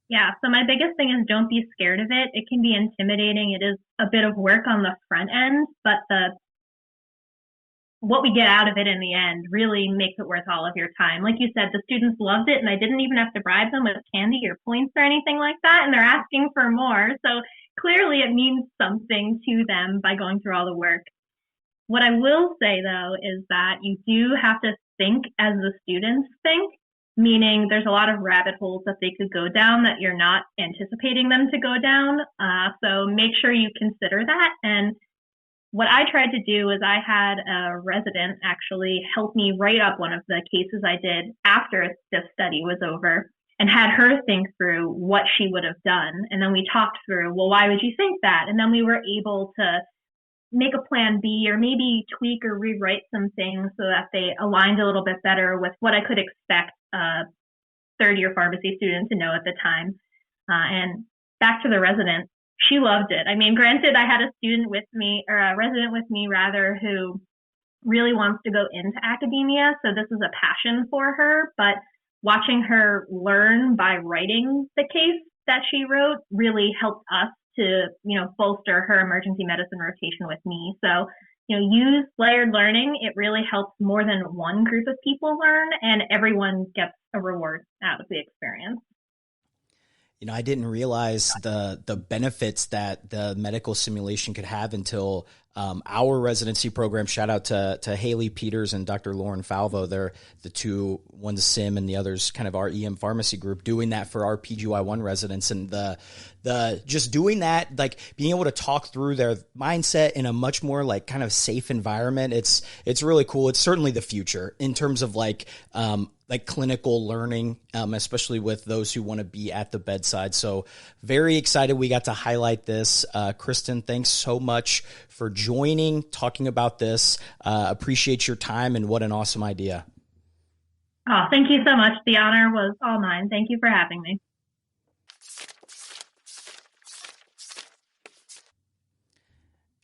Yeah, so my biggest thing is don't be scared of it. It can be intimidating. It is a bit of work on the front end, but what we get out of it in the end really makes it worth all of your time. Like you said, the students loved it, and I didn't even have to bribe them with candy or points or anything like that, and they're asking for more. So clearly it means something to them by going through all the work. What I will say, though, is that you do have to think as the students think, meaning there's a lot of rabbit holes that they could go down that you're not anticipating them to go down. So make sure you consider that. And what I tried to do is I had a resident actually help me write up one of the cases I did after this study was over, and had her think through what she would have done. And then we talked through, well, why would you think that? And then we were able to make a plan B, or maybe tweak or rewrite some things so that they aligned a little bit better with what I could expect a third-year pharmacy student to know at the time. And back to the resident. She loved it. I mean, granted, I had a student with me, or a resident with me rather, who really wants to go into academia. So this is a passion for her, but watching her learn by writing the case that she wrote really helped us to, bolster her emergency medicine rotation with me. So, use layered learning. It really helps more than one group of people learn, and everyone gets a reward out of the experience. I didn't realize the benefits that the medical simulation could have until our residency program. Shout out to Haley Peters and Dr. Lauren Falvo. They're the two, one's sim and the other's kind of our EM pharmacy group, doing that for our PGY1 residents. And the just doing that, like being able to talk through their mindset in a much more like kind of safe environment. It's really cool. It's certainly the future in terms of like clinical learning, especially with those who want to be at the bedside. So very excited we got to highlight this. Kristin, thanks so much for joining, talking about this. Appreciate your time, and what an awesome idea. Oh, thank you so much. The honor was all mine. Thank you for having me.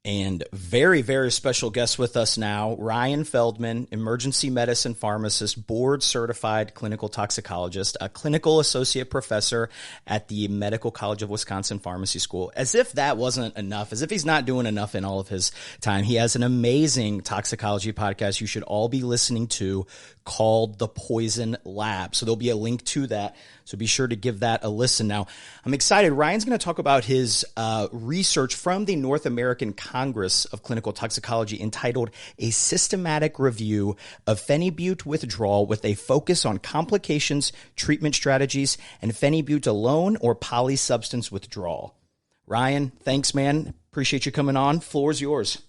And very, very special guest with us now, Ryan Feldman, emergency medicine pharmacist, board certified clinical toxicologist, a clinical associate professor at the Medical College of Wisconsin Pharmacy School. As if that wasn't enough, as if he's not doing enough in all of his time, he has an amazing toxicology podcast you should all be listening to called The Poison Lab. So there'll be a link to that. So be sure to give that a listen. Now, I'm excited. Ryan's going to talk about his research from the North American Congress of Clinical Toxicology entitled A Systematic Review of Phenibut Withdrawal with a Focus on Complications, Treatment Strategies, and Phenibut Alone or Polysubstance Withdrawal. Ryan, thanks, man. Appreciate you coming on. Floor's yours.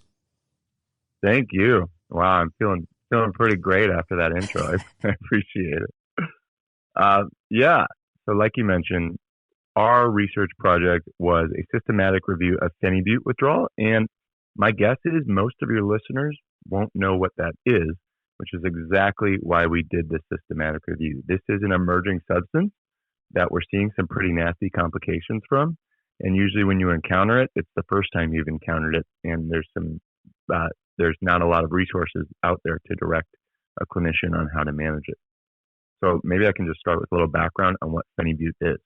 Thank you. Wow, I'm feeling pretty great after that intro. I appreciate it. Yeah, so like you mentioned, our research project was a systematic review of phenibut withdrawal, and my guess is most of your listeners won't know what that is, which is exactly why we did this systematic review. This is an emerging substance that we're seeing some pretty nasty complications from, and usually when you encounter it, it's the first time you've encountered it, and there's not a lot of resources out there to direct a clinician on how to manage it. So maybe I can just start with a little background on what phenibut is.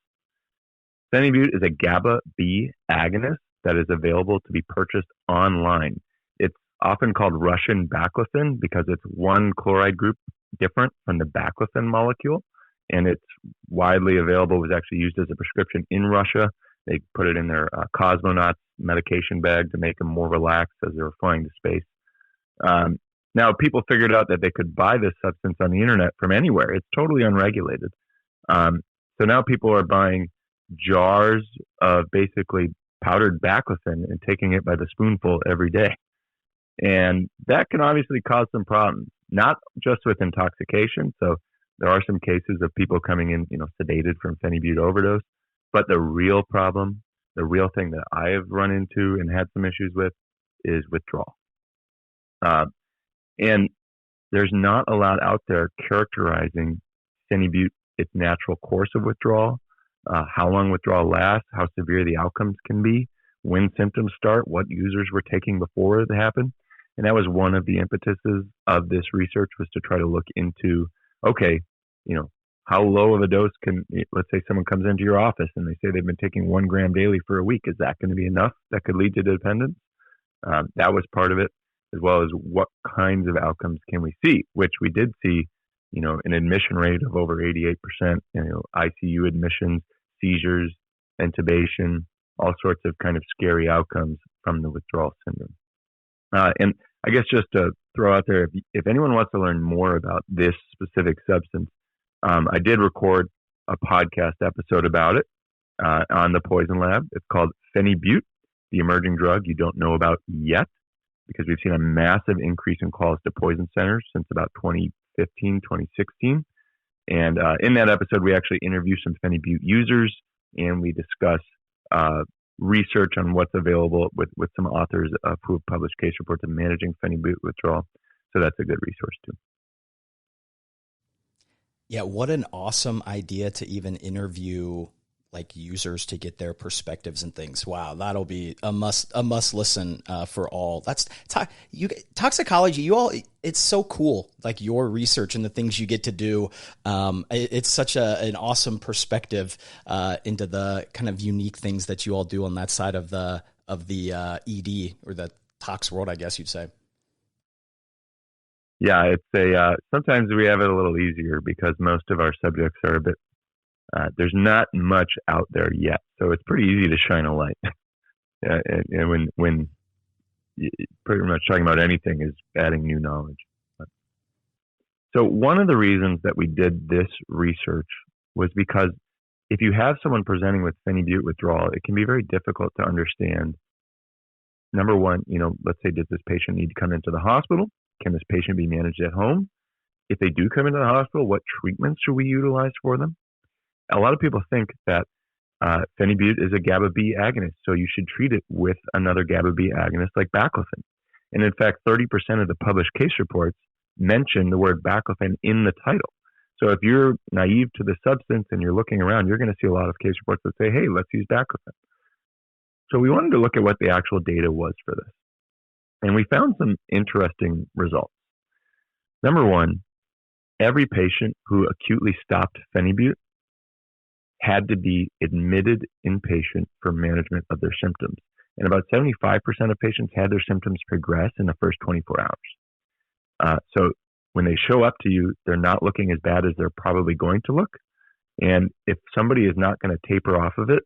Phenibut is a GABA-B agonist that is available to be purchased online. It's often called Russian baclofen because it's one chloride group different from the baclofen molecule, and it's widely available. It was actually used as a prescription in Russia. They put it in their cosmonauts medication bag to make them more relaxed as they were flying to space. Now, people figured out that they could buy this substance on the internet from anywhere. It's totally unregulated. So now people are buying jars of basically powdered baclofen and taking it by the spoonful every day. And that can obviously cause some problems, not just with intoxication. So there are some cases of people coming in, sedated from phenibut overdose. But the real problem, the real thing that I have run into and had some issues with is withdrawal. And there's not a lot out there characterizing phenibut, its natural course of withdrawal, how long withdrawal lasts, how severe the outcomes can be, when symptoms start, what users were taking before it happened. And that was one of the impetuses of this research, was to try to look into, okay, how low of a dose let's say someone comes into your office and they say they've been taking 1 gram daily for a week. Is that going to be enough that could lead to dependence? That was part of it, as well as what kinds of outcomes can we see, which we did see, an admission rate of over 88%, ICU admissions, seizures, intubation, all sorts of kind of scary outcomes from the withdrawal syndrome. And I guess just to throw out there, if anyone wants to learn more about this specific substance, I did record a podcast episode about it on the Poison Lab. It's called Phenibut, the emerging drug you don't know about yet, because we've seen a massive increase in calls to poison centers since about 2015, 2016. And in that episode, we actually interview some phenibut users, and we discuss research on what's available with some authors who have published case reports of managing phenibut withdrawal. So that's a good resource too. Yeah, what an awesome idea to even interview users to get their perspectives and things. Wow, that'll be a must listen for all. That's toxicology. It's so cool. Your research and the things you get to do. It's such an awesome perspective into the kind of unique things that you all do on that side of the ED or the tox world, I guess you'd say. Yeah, sometimes we have it a little easier because most of our subjects are a bit. There's not much out there yet, so it's pretty easy to shine a light. And when pretty much talking about anything is adding new knowledge. So one of the reasons that we did this research was because if you have someone presenting with phenibut withdrawal, it can be very difficult to understand. Number one, let's say, does this patient need to come into the hospital? Can this patient be managed at home? If they do come into the hospital, what treatments should we utilize for them? A lot of people think that phenibut is a GABA-B agonist, so you should treat it with another GABA-B agonist like baclofen. And in fact, 30% of the published case reports mention the word baclofen in the title. So if you're naive to the substance and you're looking around, you're going to see a lot of case reports that say, hey, let's use baclofen. So we wanted to look at what the actual data was for this. And we found some interesting results. Number one, every patient who acutely stopped phenibut had to be admitted inpatient for management of their symptoms. And about 75% of patients had their symptoms progress in the first 24 hours. So when they show up to you, they're not looking as bad as they're probably going to look. And if somebody is not going to taper off of it,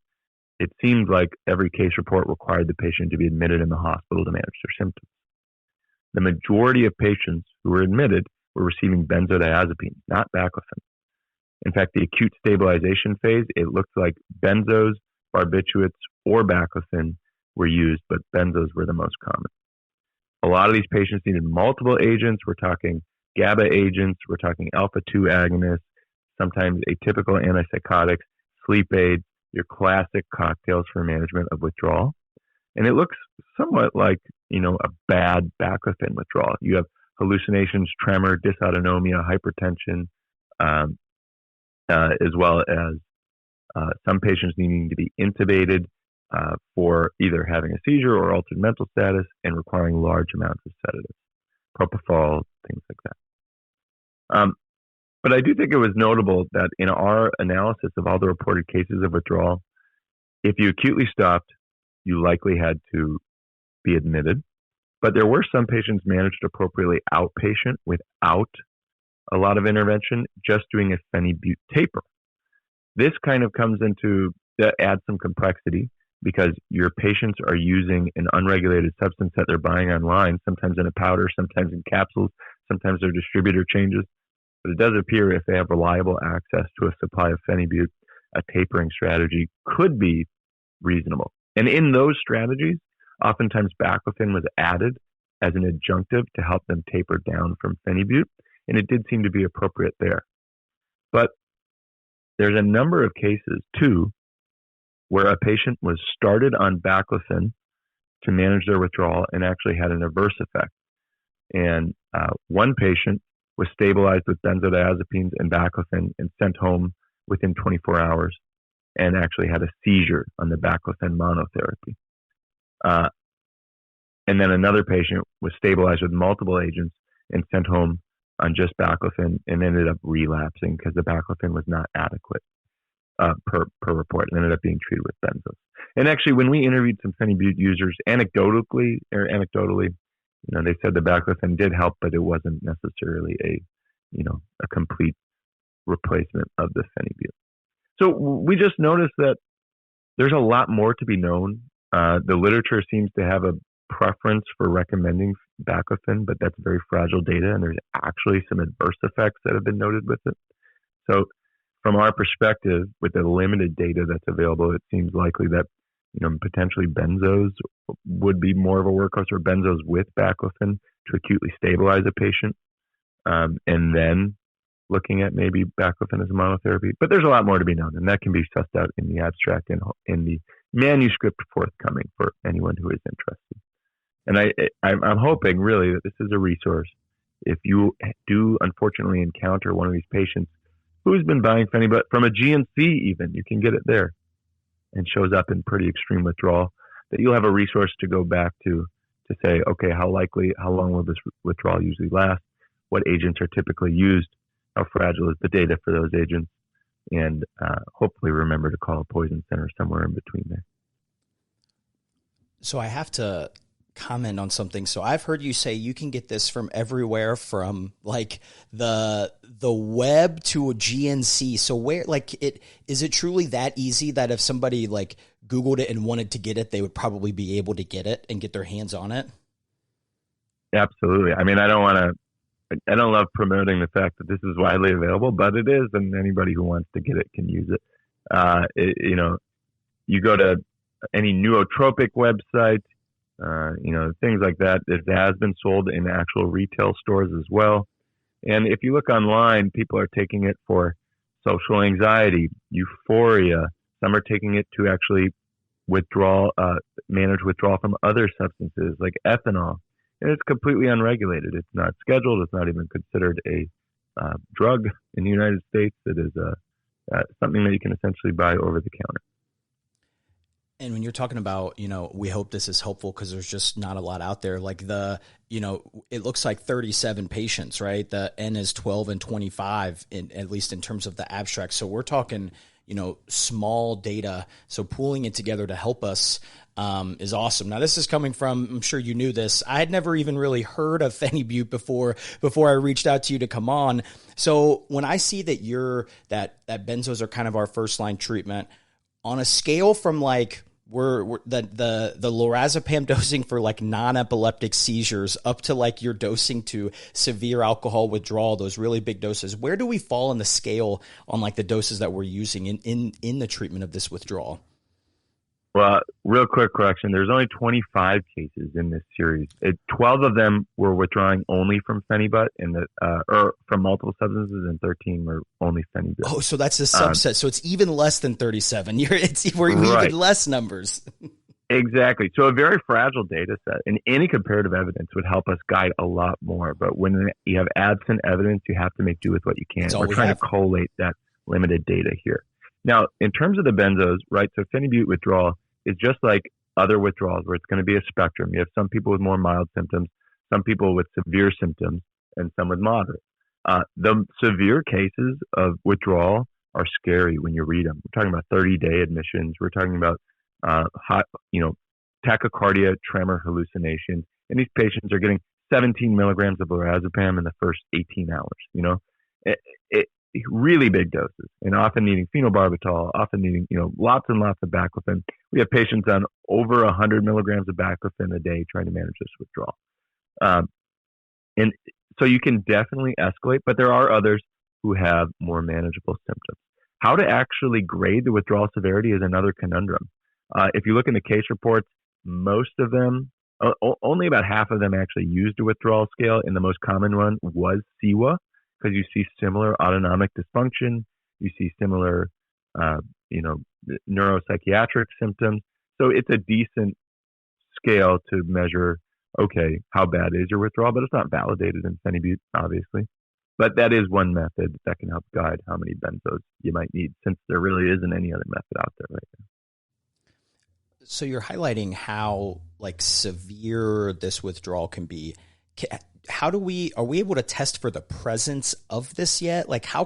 it seemed like every case report required the patient to be admitted in the hospital to manage their symptoms. The majority of patients who were admitted were receiving benzodiazepines, not baclofen. In fact, the acute stabilization phase, it looked like benzos, barbiturates, or baclofen were used, but benzos were the most common. A lot of these patients needed multiple agents. We're talking GABA agents, we're talking alpha-2 agonists, sometimes atypical antipsychotics, sleep aids, your classic cocktails for management of withdrawal. And it looks somewhat like, a bad baclofen withdrawal. You have hallucinations, tremor, dysautonomia, hypertension, as well as some patients needing to be intubated for either having a seizure or altered mental status and requiring large amounts of sedatives, propofol, things like that. But I do think it was notable that in our analysis of all the reported cases of withdrawal, if you acutely stopped, you likely had to be admitted. But there were some patients managed appropriately outpatient without a lot of intervention, just doing a phenibut taper. This kind of comes into, that adds some complexity because your patients are using an unregulated substance that they're buying online, sometimes in a powder, sometimes in capsules, sometimes their distributor changes. But it does appear if they have reliable access to a supply of phenibut, a tapering strategy could be reasonable. And in those strategies, oftentimes baclofen was added as an adjunctive to help them taper down from phenibut, and it did seem to be appropriate there. But there's a number of cases, too, where a patient was started on baclofen to manage their withdrawal and actually had an adverse effect. And one patient was stabilized with benzodiazepines and baclofen and sent home within 24 hours and actually had a seizure on the baclofen monotherapy. And then another patient was stabilized with multiple agents and sent home on just baclofen and ended up relapsing because the baclofen was not adequate per report and ended up being treated with benzos. And actually, when we interviewed some phenibut users, anecdotally, they said the baclofen did help, but it wasn't necessarily a complete replacement of the phenibut. So we just noticed that there's a lot more to be known. The literature seems to have a preference for recommending baclofen, but that's very fragile data, and there's actually some adverse effects that have been noted with it. So from our perspective, with the limited data that's available, it seems likely that potentially benzos would be more of a workhorse, or benzos with baclofen to acutely stabilize a patient, and then looking at maybe baclofen as a monotherapy. But there's a lot more to be known, and that can be sussed out in the abstract and in the manuscript forthcoming for anyone who is interested. And I'm hoping really that this is a resource. If you do unfortunately encounter one of these patients who's been buying phenibut from a GNC, even you can get it there, and shows up in pretty extreme withdrawal, that you'll have a resource to go back to say, okay, how long will this withdrawal usually last? What agents are typically used? How fragile is the data for those agents? And hopefully remember to call a poison center somewhere in between there. So I have to comment on something. So I've heard you say you can get this from everywhere, from like the web to a GNC. So where, is it truly that easy that if somebody Googled it and wanted to get it, they would probably be able to get it and get their hands on it? Absolutely. I mean, I don't love promoting the fact that this is widely available, but it is, and anybody who wants to get it can use it. You go to any nootropic website, things like that. It has been sold in actual retail stores as well. And if you look online, people are taking it for social anxiety, euphoria. Some are taking it to actually manage withdrawal from other substances like ethanol. And it's completely unregulated. It's not scheduled. It's not even considered a drug in the United States. It is something that you can essentially buy over the counter. And when you're talking about, we hope this is helpful because there's just not a lot out there. Like it looks like 37 patients, right? The N is 12 and 25, at least in terms of the abstract. So we're talking, small data. So pooling it together to help us is awesome. Now, this is coming from, I'm sure you knew this, I had never even really heard of phenibut before I reached out to you to come on. So when I see that that benzos are kind of our first line treatment, on a scale from like we're the lorazepam dosing for like non-epileptic seizures up to like your dosing to severe alcohol withdrawal, those really big doses, where do we fall in the scale on like the doses that we're using in the treatment of this withdrawal? Well, real quick correction. There's only 25 cases in this series. 12 of them were withdrawing only from phenibut or from multiple substances, and 13 were only phenibut. Oh, so that's a subset. So it's even less than 37. We're right. Even less numbers. Exactly. So a very fragile data set, and any comparative evidence would help us guide a lot more. But when you have absent evidence, you have to make do with what you can. We're trying to collate that limited data here. Now, in terms of the benzos, right, so phenibut withdrawal is just like other withdrawals where it's going to be a spectrum. You have some people with more mild symptoms, some people with severe symptoms, and some with moderate. The severe cases of withdrawal are scary when you read them. We're talking about 30-day admissions. We're talking about tachycardia, tremor, hallucinations. And these patients are getting 17 milligrams of lorazepam in the first 18 hours, really big doses, and often needing phenobarbital, often needing, lots and lots of baclofen. We have patients on over 100 milligrams of baclofen a day trying to manage this withdrawal. And so you can definitely escalate, but there are others who have more manageable symptoms. How to actually grade the withdrawal severity is another conundrum. If you look in the case reports, most of them, only about half of them actually used a withdrawal scale, and the most common one was CEWA, because you see similar autonomic dysfunction, you see similar, neuropsychiatric symptoms. So it's a decent scale to measure, okay, how bad is your withdrawal, but it's not validated in phenibut, obviously. But that is one method that can help guide how many benzos you might need, since there really isn't any other method out there right now. So you're highlighting how like severe this withdrawal can be. Are we able to test for the presence of this yet? Like how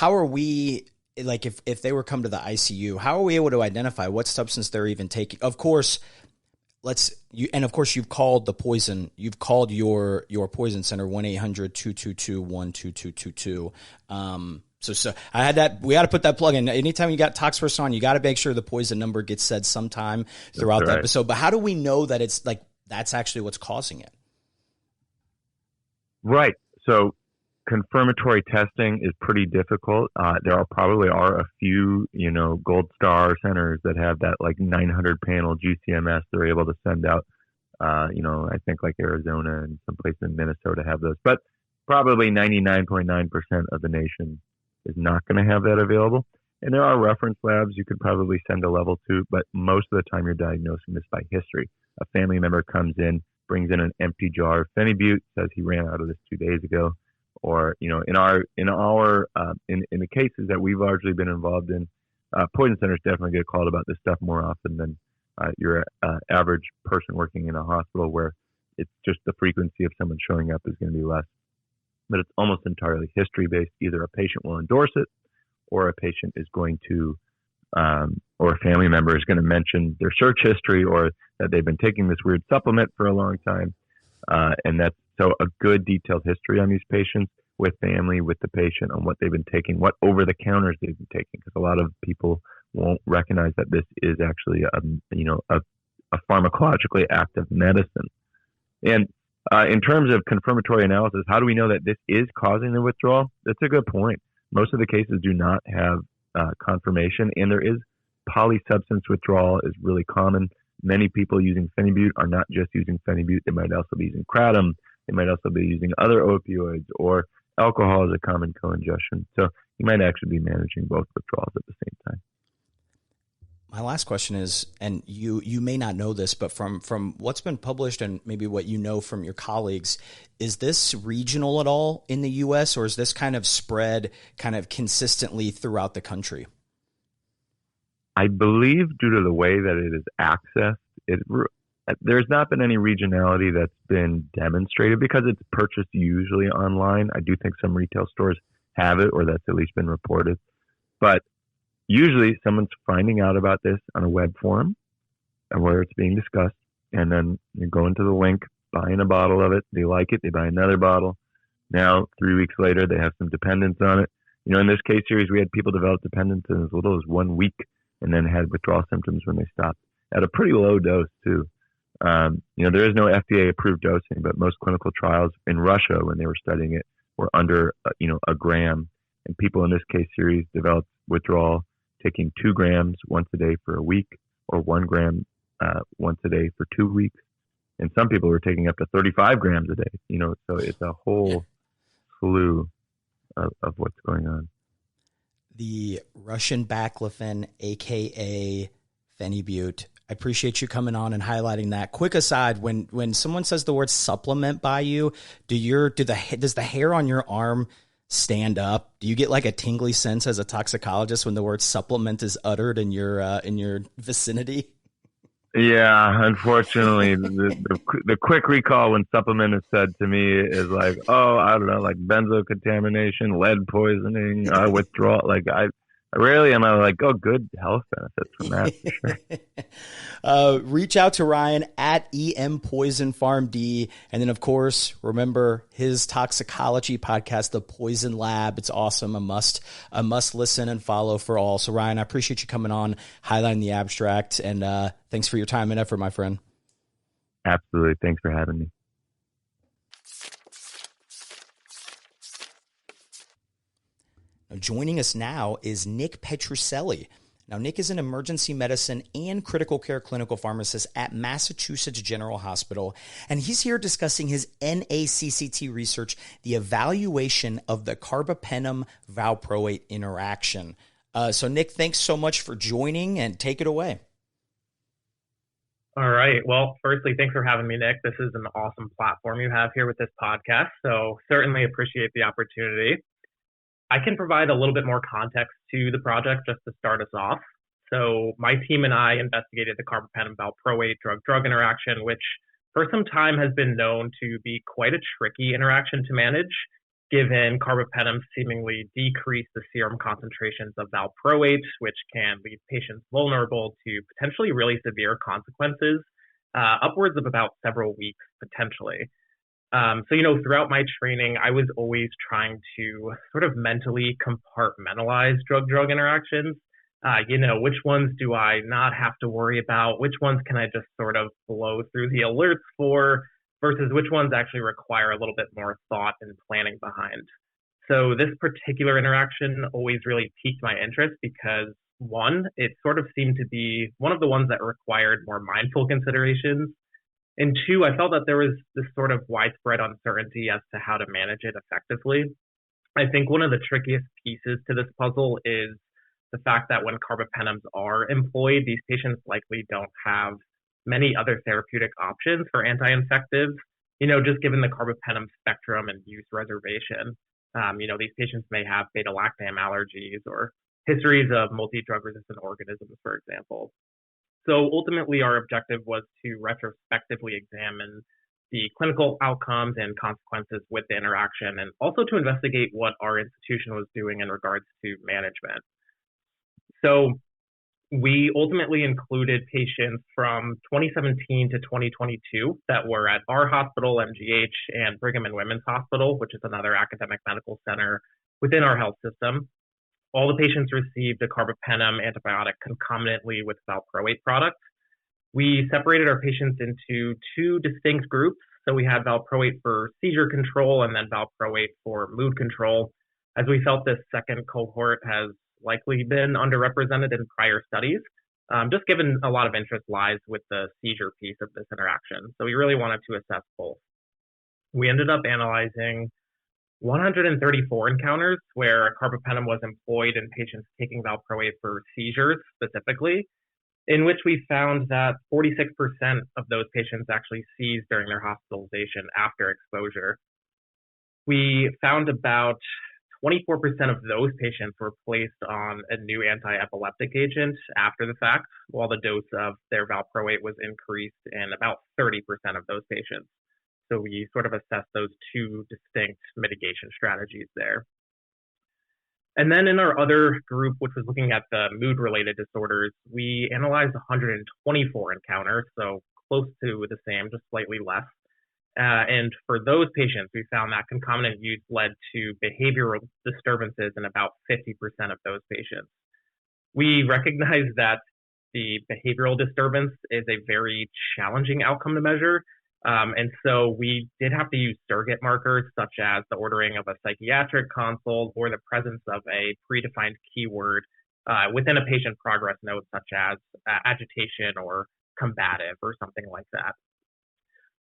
are we, like if they were come to the ICU, how are we able to identify what substance they're even taking? Of course, you've called the poison, you've called your poison center 1-800-222-12222. So I had that, we got to put that plug in. Anytime you got tox person on, you got to make sure the poison number gets said sometime throughout the episode. But how do we know that it's like, that's actually what's causing it? Right. So confirmatory testing is pretty difficult. There probably are a few, gold star centers that have that like 900 panel GCMS. They're able to send out, I think like Arizona and some places in Minnesota have those, but probably 99.9% of the nation is not going to have that available. And there are reference labs you could probably send a level to, but most of the time you're diagnosing this by history. A family member comes in, brings in an empty jar of phenibut, says he ran out of this 2 days ago, or in the cases that we've largely been involved in, poison centers definitely get called about this stuff more often than your average person working in a hospital, where it's just the frequency of someone showing up is going to be less. But it's almost entirely history based. Either a patient will endorse it, or a patient is going to, or a family member is going to mention their search history, or that they've been taking this weird supplement for a long time. And that's so a good detailed history on these patients with family, with the patient, on what they've been taking, what over the counters they've been taking. Because a lot of people won't recognize that this is actually a pharmacologically active medicine. And in terms of confirmatory analysis, how do we know that this is causing the withdrawal? That's a good point. Most of the cases do not have confirmation, and there is polysubstance withdrawal is really common. Many people using phenibut are not just using phenibut. They might also be using kratom. They might also be using other opioids, or alcohol is a common co-ingestion. So you might actually be managing both withdrawals at the same time. My last question is, and you may not know this, but from what's been published and maybe what you know from your colleagues, is this regional at all in the U.S., or is this kind of spread kind of consistently throughout the country? I believe due to the way that it is accessed, there's not been any regionality that's been demonstrated because it's purchased usually online. I do think some retail stores have it, or that's at least been reported. But usually someone's finding out about this on a web forum where it's being discussed, and then you go into the link, buying a bottle of it, they like it, they buy another bottle. Now, 3 weeks later, they have some dependence on it. In this case series, we had people develop dependence in as little as 1 week and then had withdrawal symptoms when they stopped at a pretty low dose too. There is no FDA-approved dosing, but most clinical trials in Russia, when they were studying it, were under, a gram. And people in this case series developed withdrawal taking 2 grams once a day for a week, or 1 gram once a day for 2 weeks. And some people were taking up to 35 grams a day. So it's a whole slew of what's going on. The Russian baclofen, aka phenibut. I appreciate you coming on and highlighting that. Quick aside, when someone says the word supplement by you, does the hair on your arm stand up? Do you get like a tingly sense as a toxicologist when the word supplement is uttered in your vicinity? Yeah, unfortunately, the quick recall when supplement is said to me is like, I don't know, like benzo contamination, lead poisoning, withdrawal. Like I rarely am I like, good health benefits from that. For sure. Reach out to Ryan at EM PharmD. And then, of course, remember his toxicology podcast, The Poison Lab. It's awesome. A must listen and follow for all. So, Ryan, I appreciate you coming on, highlighting the abstract. And thanks for your time and effort, my friend. Absolutely. Thanks for having me. Now, joining us now is Nick Petrucelli. Now, Nick is an emergency medicine and critical care clinical pharmacist at Massachusetts General Hospital, and he's here discussing his NACCT research, the evaluation of the carbapenem-valproate interaction. So, Nick, thanks so much for joining, and take it away. All right. Well, firstly, thanks for having me, Nick. This is an awesome platform you have here with this podcast, so certainly appreciate the opportunity. I can provide a little bit more context to the project just to start us off. So my team and I investigated the carbapenem-valproate drug-drug interaction, which for some time has been known to be quite a tricky interaction to manage, given carbapenem seemingly decrease the serum concentrations of valproate, which can leave patients vulnerable to potentially really severe consequences, upwards of about several weeks potentially. So, throughout my training, I was always trying to sort of mentally compartmentalize drug-drug interactions. Which ones do I not have to worry about? Which ones can I just sort of blow through the alerts for versus which ones actually require a little bit more thought and planning behind? So this particular interaction always really piqued my interest because, one, it sort of seemed to be one of the ones that required more mindful considerations. And two, I felt that there was this sort of widespread uncertainty as to how to manage it effectively. I think one of the trickiest pieces to this puzzle is the fact that when carbapenems are employed, these patients likely don't have many other therapeutic options for anti-infectives, just given the carbapenem spectrum and use reservation. These patients may have beta-lactam allergies or histories of multi-drug resistant organisms, for example. So ultimately, our objective was to retrospectively examine the clinical outcomes and consequences with the interaction, and also to investigate what our institution was doing in regards to management. So we ultimately included patients from 2017 to 2022 that were at our hospital, MGH, and Brigham and Women's Hospital, which is another academic medical center within our health system. All the patients received a carbapenem antibiotic concomitantly with valproate products. We separated our patients into two distinct groups. So we had valproate for seizure control and then valproate for mood control, as we felt this second cohort has likely been underrepresented in prior studies, just given a lot of interest lies with the seizure piece of this interaction. So we really wanted to assess both. We ended up analyzing 134 encounters where carbapenem was employed in patients taking valproate for seizures specifically, in which we found that 46% of those patients actually seized during their hospitalization after exposure. We found about 24% of those patients were placed on a new anti-epileptic agent after the fact, while the dose of their valproate was increased in about 30% of those patients. So we sort of assessed those two distinct mitigation strategies there. And then in our other group, which was looking at the mood-related disorders, we analyzed 124 encounters, so close to the same, just slightly less. And for those patients, we found that concomitant use led to behavioral disturbances in about 50% of those patients. We recognize that the behavioral disturbance is a very challenging outcome to measure. And so we did have to use surrogate markers such as the ordering of a psychiatric consult or the presence of a predefined keyword within a patient progress note, such as agitation or combative or something like that.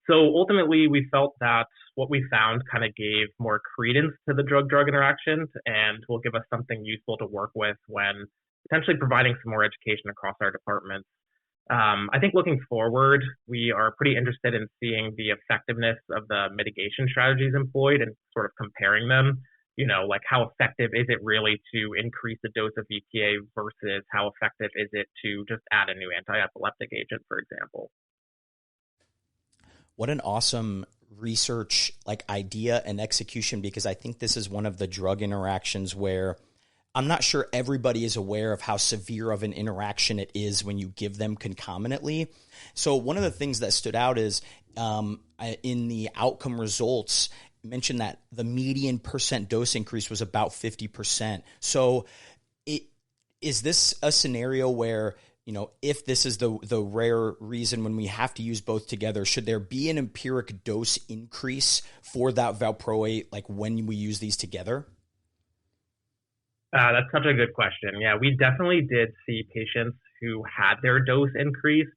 So ultimately, we felt that what we found kind of gave more credence to the drug-drug interactions and will give us something useful to work with when potentially providing some more education across our departments. I think looking forward, we are pretty interested in seeing the effectiveness of the mitigation strategies employed and sort of comparing them. You know, like how effective is it really to increase the dose of VPA versus how effective is it to just add a new anti-epileptic agent, for example. What an awesome research idea and execution, because I think this is one of the drug interactions where I'm not sure everybody is aware of how severe of an interaction it is when you give them concomitantly. So one of the things that stood out is in the outcome results, mentioned that the median percent dose increase was about 50%. So is this a scenario where, you know, if this is the rare reason when we have to use both together, should there be an empiric dose increase for that valproate, when we use these together? That's such a good question. Yeah, we definitely did see patients who had their dose increased,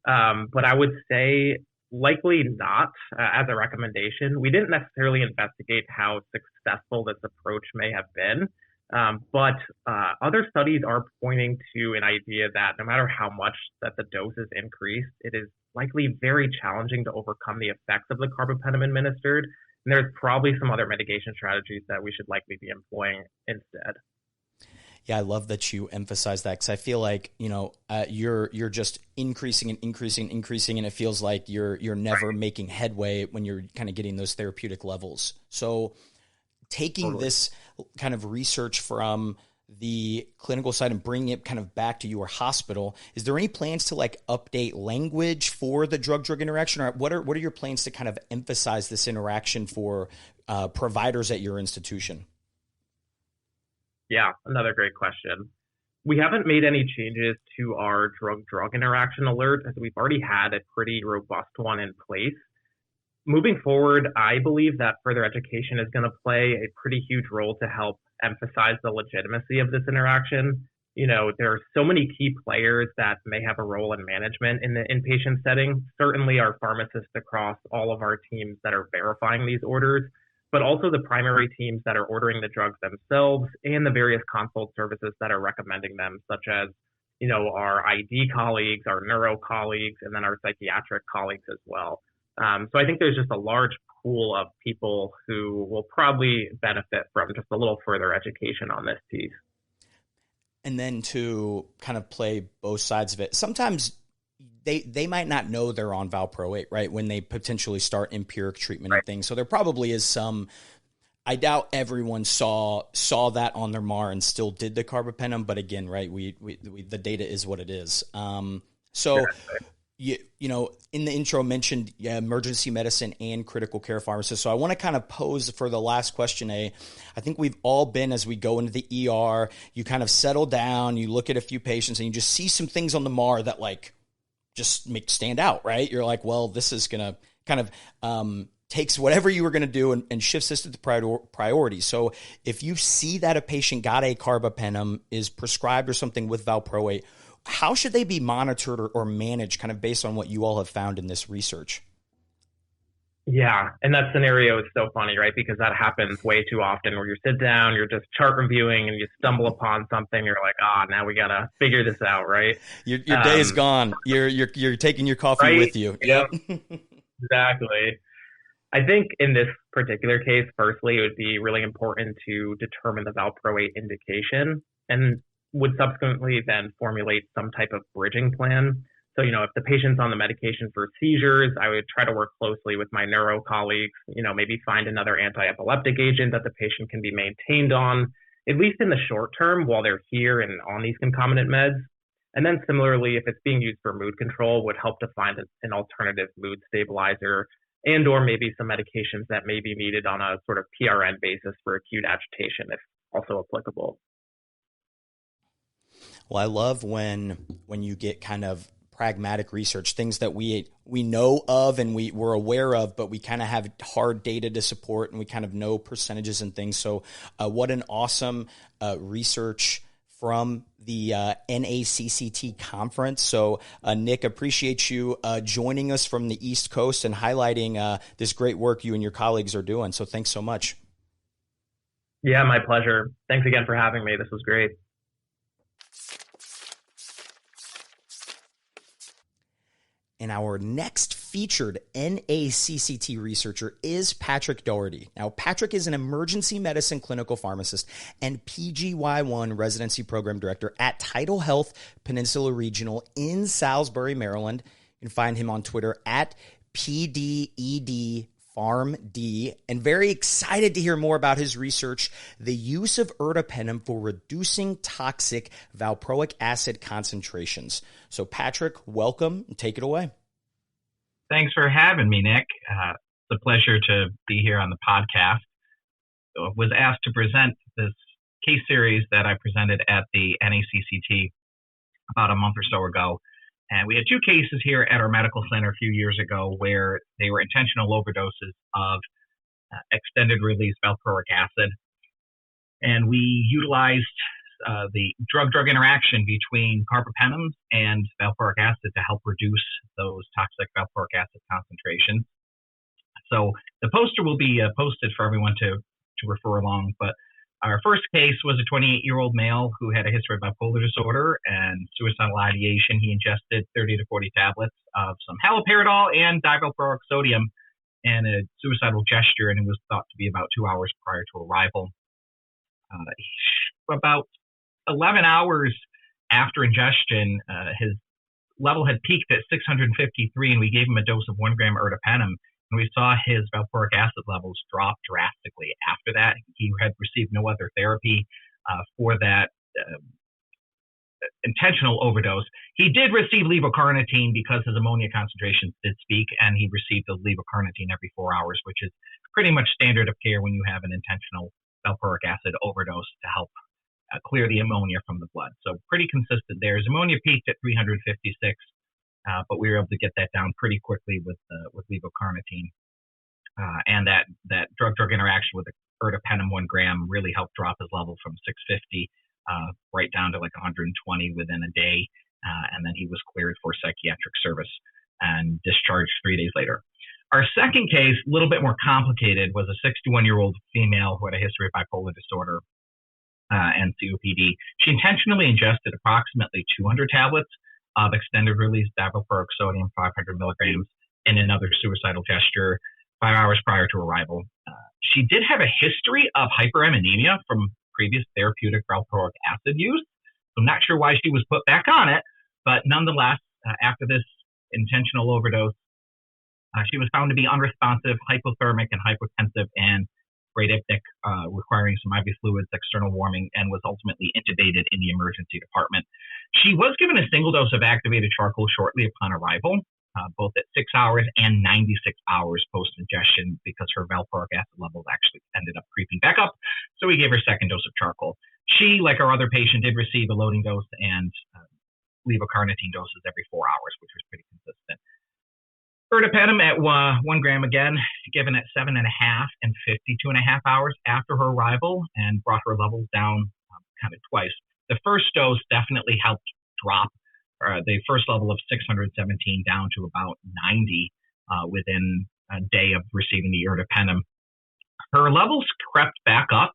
but I would say likely not as a recommendation. We didn't necessarily investigate how successful this approach may have been, but other studies are pointing to an idea that no matter how much that the dose is increased, it is likely very challenging to overcome the effects of the carbapenem administered. And there's probably some other mitigation strategies that we should likely be employing instead. Yeah, I love that you emphasize that, because I feel like, you know, you're just increasing and increasing, and it feels like you're never making headway when you're kind of getting those therapeutic levels. So taking this kind of research from the clinical side and bringing it kind of back to your hospital, is there any plans to update language for the drug-drug interaction, or what are your plans to kind of emphasize this interaction for providers at your institution? Yeah, another great question. We haven't made any changes to our drug-drug interaction alert, as we've already had a pretty robust one in place. Moving forward, I believe that further education is going to play a pretty huge role to help emphasize the legitimacy of this interaction. You know, there are so many key players that may have a role in management in the inpatient setting. Certainly our pharmacists across all of our teams that are verifying these orders, but also the primary teams that are ordering the drugs themselves and the various consult services that are recommending them, such as, you know, our ID colleagues, our neuro colleagues, and then our psychiatric colleagues as well. So I think there's just a large pool of people who will probably benefit from just a little further education on this piece. And then to kind of play both sides of it, sometimes they might not know they're on valproate, right, when they potentially start empiric treatment and things. So there probably is some, I doubt everyone saw that on their MAR and still did the carbapenem. But again, right, we the data is what it is. You know, in the intro mentioned emergency medicine and critical care pharmacists. So I want to kind of pose for the last question, I think we've all been, as we go into the ER, you kind of settle down, you look at a few patients and you just see some things on the MAR that just stand out, right? You're like, well, this is going to kind of takes whatever you were going to do and shifts this to the priority. So if you see that a patient got a carbapenem, is prescribed or something with valproate, how should they be monitored or managed kind of based on what you all have found in this research? Yeah, and that scenario is so funny, right? Because that happens way too often where you sit down, you're just chart reviewing and you stumble upon something, you're like, now we got to figure this out, right? Your day is gone. You're taking your coffee with you. Yep. Exactly. I think in this particular case, firstly, it would be really important to determine the valproate indication and would subsequently then formulate some type of bridging plan. So, if the patient's on the medication for seizures, I would try to work closely with my neuro colleagues, maybe find another anti-epileptic agent that the patient can be maintained on, at least in the short term while they're here and on these concomitant meds. And then similarly, if it's being used for mood control, would help to find an alternative mood stabilizer and or maybe some medications that may be needed on a sort of PRN basis for acute agitation, if also applicable. Well, I love when you get kind of pragmatic research, things that we know of and we're aware of, but we kind of have hard data to support and we kind of know percentages and things. So what an awesome research from the NACCT conference. So Nick, appreciate you joining us from the East Coast and highlighting this great work you and your colleagues are doing. So thanks so much. Yeah, my pleasure. Thanks again for having me. This was great. And our next featured NACCT researcher is Patrick Dougherty. Now, Patrick is an emergency medicine clinical pharmacist and PGY1 residency program director at Tidal Health Peninsula Regional in Salisbury, Maryland. You can find him on Twitter at PDED PharmD, and very excited to hear more about his research, the use of ertapenem for reducing toxic valproic acid concentrations. So Patrick, welcome and take it away. Thanks for having me, Nick. It's a pleasure to be here on the podcast. I was asked to present this case series that I presented at the NACCT about a month or so ago. And we had two cases here at our medical center a few years ago where they were intentional overdoses of extended release valproic acid. And we utilized the drug-drug interaction between carbapenems and valproic acid to help reduce those toxic valproic acid concentrations. So the poster will be posted for everyone to refer along. But our first case was a 28-year-old male who had a history of bipolar disorder and suicidal ideation. He ingested 30 to 40 tablets of some haloperidol and divalproic sodium and a suicidal gesture, and it was thought to be about 2 hours prior to arrival. About 11 hours after ingestion, his level had peaked at 653, and we gave him a dose of 1 gram ertapenem. And we saw his valproic acid levels drop drastically. After that, he had received no other therapy for that intentional overdose. He did receive levocarnitine because his ammonia concentrations did peak, and he received the levocarnitine every 4 hours, which is pretty much standard of care when you have an intentional valproic acid overdose to help clear the ammonia from the blood. So pretty consistent there. His ammonia peaked at 356. But we were able to get that down pretty quickly with levocarnitine. And that drug-drug interaction with the ertapenem 1 gram really helped drop his level from 650 right down to like 120 within a day. And then he was cleared for psychiatric service and discharged 3 days later. Our second case, a little bit more complicated, was a 61-year-old female who had a history of bipolar disorder and COPD. She intentionally ingested approximately 200 tablets of extended release divalproic sodium, 500 milligrams, in another suicidal gesture 5 hours prior to arrival. She did have a history of hyperammonemia from previous therapeutic valproic acid use. So I'm not sure why she was put back on it, but nonetheless, after this intentional overdose, she was found to be unresponsive, hypothermic, and hypotensive, and bradypneic, requiring some IV fluids, external warming, and was ultimately intubated in the emergency department. She was given a single dose of activated charcoal shortly upon arrival, both at 6 hours and 96 hours post-ingestion, because her valproic acid levels actually ended up creeping back up. So we gave her a second dose of charcoal. She, like our other patient, did receive a loading dose and levocarnitine doses every 4 hours, which was pretty consistent. Ertapenem at 1 gram again, given at 7.5 and 52.5 hours after her arrival, and brought her levels down kind of twice. The first dose definitely helped drop the first level of 617 down to about 90 within a day of receiving the ertapenem. Her levels crept back up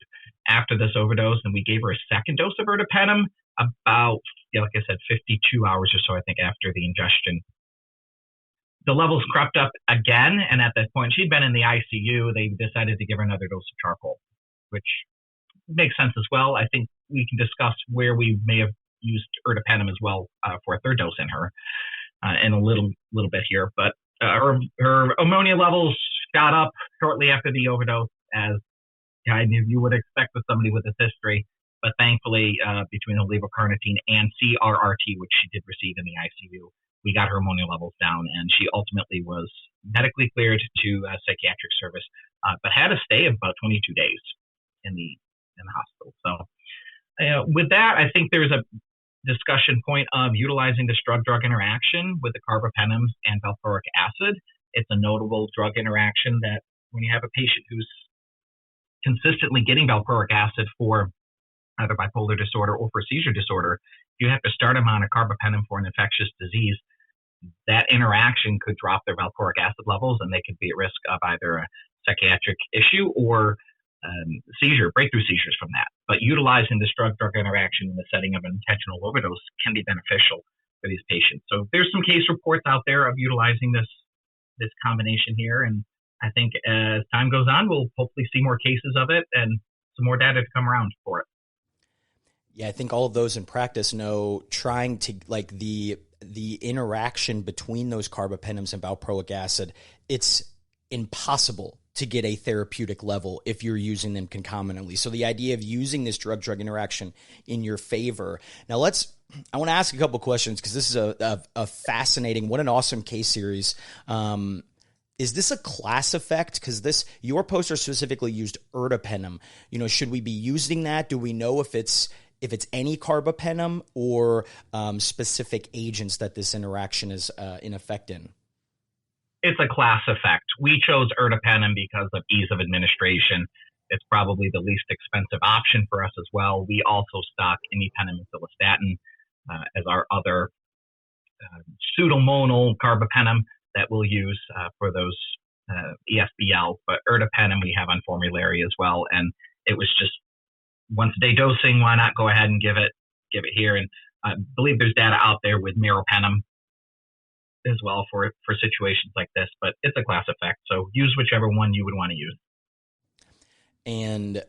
after this overdose, and we gave her a second dose of ertapenem about, like I said, 52 hours or so, I think, after the ingestion. the levels crept up again, and at that point, she'd been in the ICU. They decided to give her another dose of charcoal, which makes sense as well. I think we can discuss where we may have used ertapenem as well for a third dose in her in a little bit here. But her ammonia levels shot up shortly after the overdose, as you would expect with somebody with this history. But thankfully, between the levocarnitine and CRRT, which she did receive in the ICU, we got her ammonia levels down, and she ultimately was medically cleared to psychiatric service, but had a stay of about 22 days in the hospital. So with that, I think there's a discussion point of utilizing this drug-drug interaction with the carbapenems and valproic acid. It's a notable drug interaction that when you have a patient who's consistently getting valproic acid for either bipolar disorder or for seizure disorder, you have to start them on a carbapenem for an infectious disease. That interaction could drop their valproic acid levels, and they could be at risk of either a psychiatric issue or breakthrough seizures from that. But utilizing this drug-drug interaction in the setting of an intentional overdose can be beneficial for these patients. So there's some case reports out there of utilizing this combination here, and I think as time goes on, we'll hopefully see more cases of it and some more data to come around for it. Yeah, I think all of those in practice know trying to the interaction between those carbapenems and valproic acid, it's impossible to get a therapeutic level if you're using them concomitantly. So the idea of using this drug-drug interaction in your favor. Now I want to ask a couple questions because this is a fascinating, what an awesome case series. Is this a class effect? Because your poster specifically used ertapenem. Should we be using that? Do we know if it's any carbapenem or specific agents that this interaction is in effect in? It's a class effect. We chose ertapenem because of ease of administration. It's probably the least expensive option for us as well. We also stock imipenem and cilastatin as our other pseudomonal carbapenem that we'll use for those ESBL. But ertapenem we have on formulary as well, and it was just once a day dosing. Why not go ahead and give it here? And I believe there's data out there with meropenem as well for situations like this, but it's a class effect. So use whichever one you would want to use. And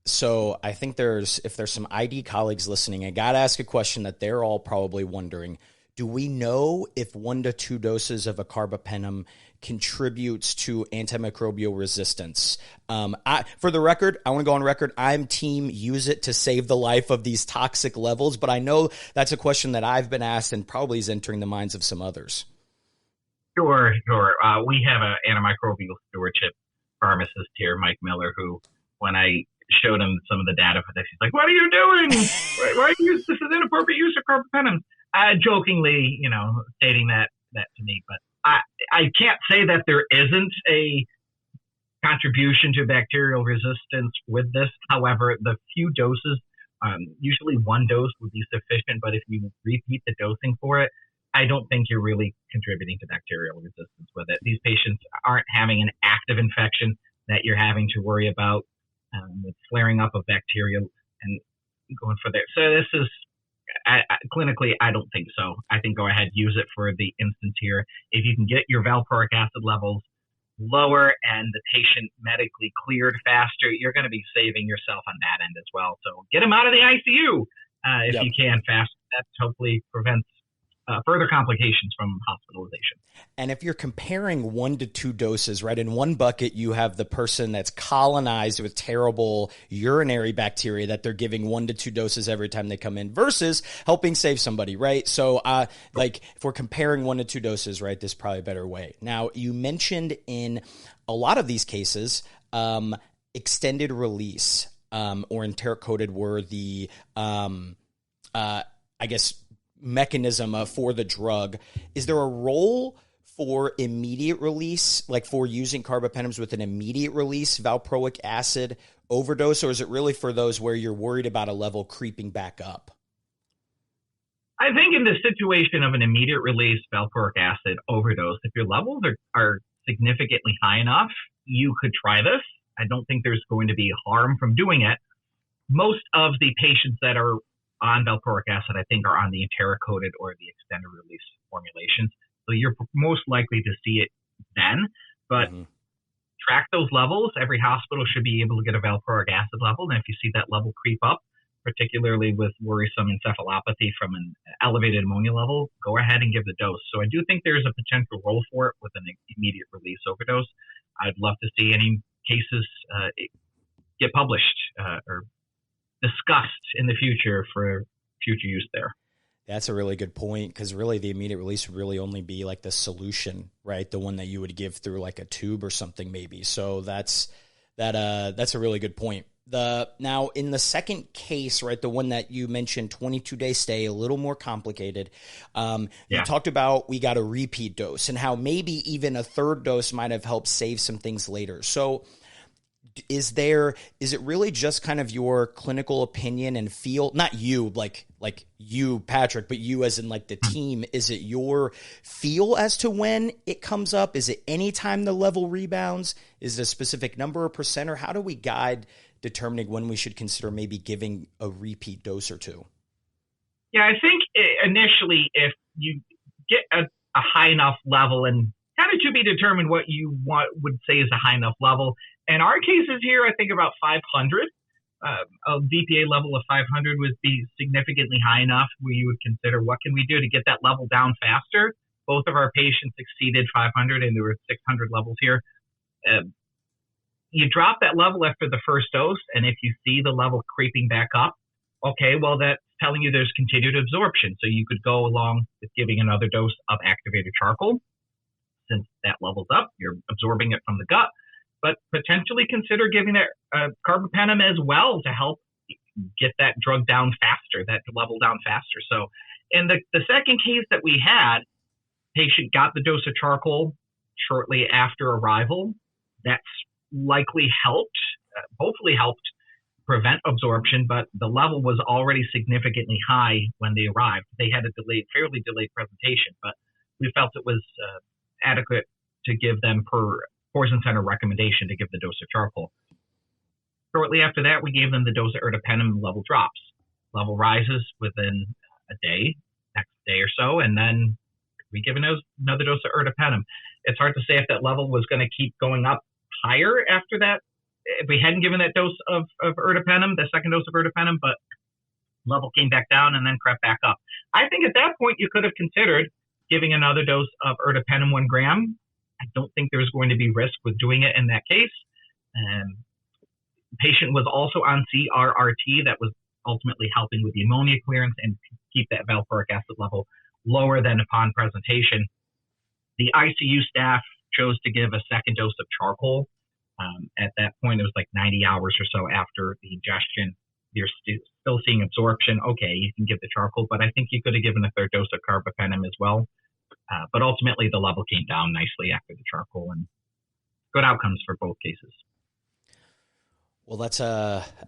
so I think if there's some ID colleagues listening, I got to ask a question that they're all probably wondering. Do we know if 1 to 2 doses of a carbapenem contributes to antimicrobial resistance? For the record, I want to go on record. I'm team use it to save the life of these toxic levels, but I know that's a question that I've been asked and probably is entering the minds of some others. Sure. We have an antimicrobial stewardship pharmacist here, Mike Miller, who when I showed him some of the data for this, he's like, "What are you doing? Why this is inappropriate use of carbapenem?" Jokingly, stating that to me, but I can't say that there isn't a contribution to bacterial resistance with this. However, the few doses, usually 1 dose would be sufficient, but if you repeat the dosing for it, I don't think you're really contributing to bacterial resistance with it. These patients aren't having an active infection that you're having to worry about with flaring up of bacteria and going for that. So this is, clinically, I don't think so. I think go ahead, use it for the instance here. If you can get your valproic acid levels lower and the patient medically cleared faster, you're going to be saving yourself on that end as well. So get them out of the ICU if you can fast. That hopefully prevents further complications from hospitalization. And if you're comparing 1 to 2 doses, right, in one bucket you have the person that's colonized with terrible urinary bacteria that they're giving 1 to 2 doses every time they come in versus helping save somebody, right? So if we're comparing 1 to 2 doses, right, this is probably a better way. Now, you mentioned in a lot of these cases, extended release or enteric-coated were the, mechanism for the drug. Is there a role for immediate release, like for using carbapenems with an immediate release valproic acid overdose, or is it really for those where you're worried about a level creeping back up? I think in the situation of an immediate release valproic acid overdose, if your levels are significantly high enough, you could try this. I don't think there's going to be harm from doing it. Most of the patients that are on valproic acid, I think, are on the enteric-coated or the extended release formulations. So you're most likely to see it then, but track those levels. Every hospital should be able to get a valproic acid level. And if you see that level creep up, particularly with worrisome encephalopathy from an elevated ammonia level, go ahead and give the dose. So I do think there's a potential role for it with an immediate release overdose. I'd love to see any cases get published or discussed in the future for future use there. That's a really good point, because really the immediate release would really only be like the solution, right? The one that you would give through like a tube or something maybe. So that's a really good point. Now in the second case, right, the one that you mentioned, 22-day stay, a little more complicated. You talked about we got a repeat dose and how maybe even a third dose might have helped save some things later. So is it really just kind of your clinical opinion and feel, not you, like you, Patrick, but you as in like the team, is it your feel as to when it comes up? Is it any time the level rebounds? Is it a specific number or percent, or how do we guide determining when we should consider maybe giving a repeat dose or two? Yeah, I think initially if you get a high enough level, and kind of to be determined what you would say is a high enough level. In our cases here, I think about 500. A VPA level of 500 would be significantly high enough where you would consider what can we do to get that level down faster. Both of our patients exceeded 500 and there were 600 levels here. You drop that level after the first dose, and if you see the level creeping back up, okay, well, that's telling you there's continued absorption. So you could go along with giving another dose of activated charcoal. Since that level's up, you're absorbing it from the gut, but potentially consider giving it carbapenem as well to help get that drug down faster, that level down faster. So in the second case that we had, patient got the dose of charcoal shortly after arrival. That's likely helped, hopefully helped prevent absorption, but the level was already significantly high when they arrived. They had a fairly delayed presentation, but we felt it was adequate to give them per poison center recommendation to give the dose of charcoal. Shortly after that, we gave them the dose of ertapenem. Level drops. Level rises within a day, next day or so, and then we give another dose of ertapenem. It's hard to say if that level was going to keep going up higher after that. If we hadn't given that dose of ertapenem, the second dose of ertapenem, but level came back down and then crept back up. I think at that point you could have considered giving another dose of ertapenem 1 gram. I don't think there's going to be risk with doing it in that case. The patient was also on CRRT that was ultimately helping with the ammonia clearance and keep that valproic acid level lower than upon presentation. The ICU staff chose to give a second dose of charcoal. At that point, it was like 90 hours or so after the ingestion. You're still seeing absorption. Okay, you can give the charcoal, but I think you could have given a third dose of carbapenem as well. But ultimately, the level came down nicely after the charcoal, and good outcomes for both cases. Well,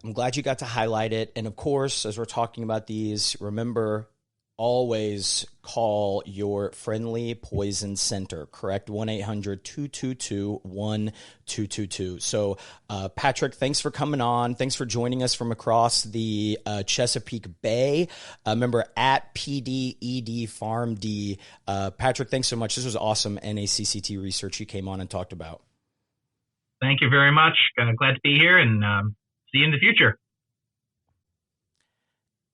I'm glad you got to highlight it. And of course, as we're talking about these, remember, always call your friendly poison center, correct? 1-800-222-1222. So, Patrick, thanks for coming on. Thanks for joining us from across the Chesapeake Bay. Remember, at PDED PharmD. Patrick, thanks so much. This was awesome NACCT research you came on and talked about. Thank you very much. Glad to be here, and see you in the future.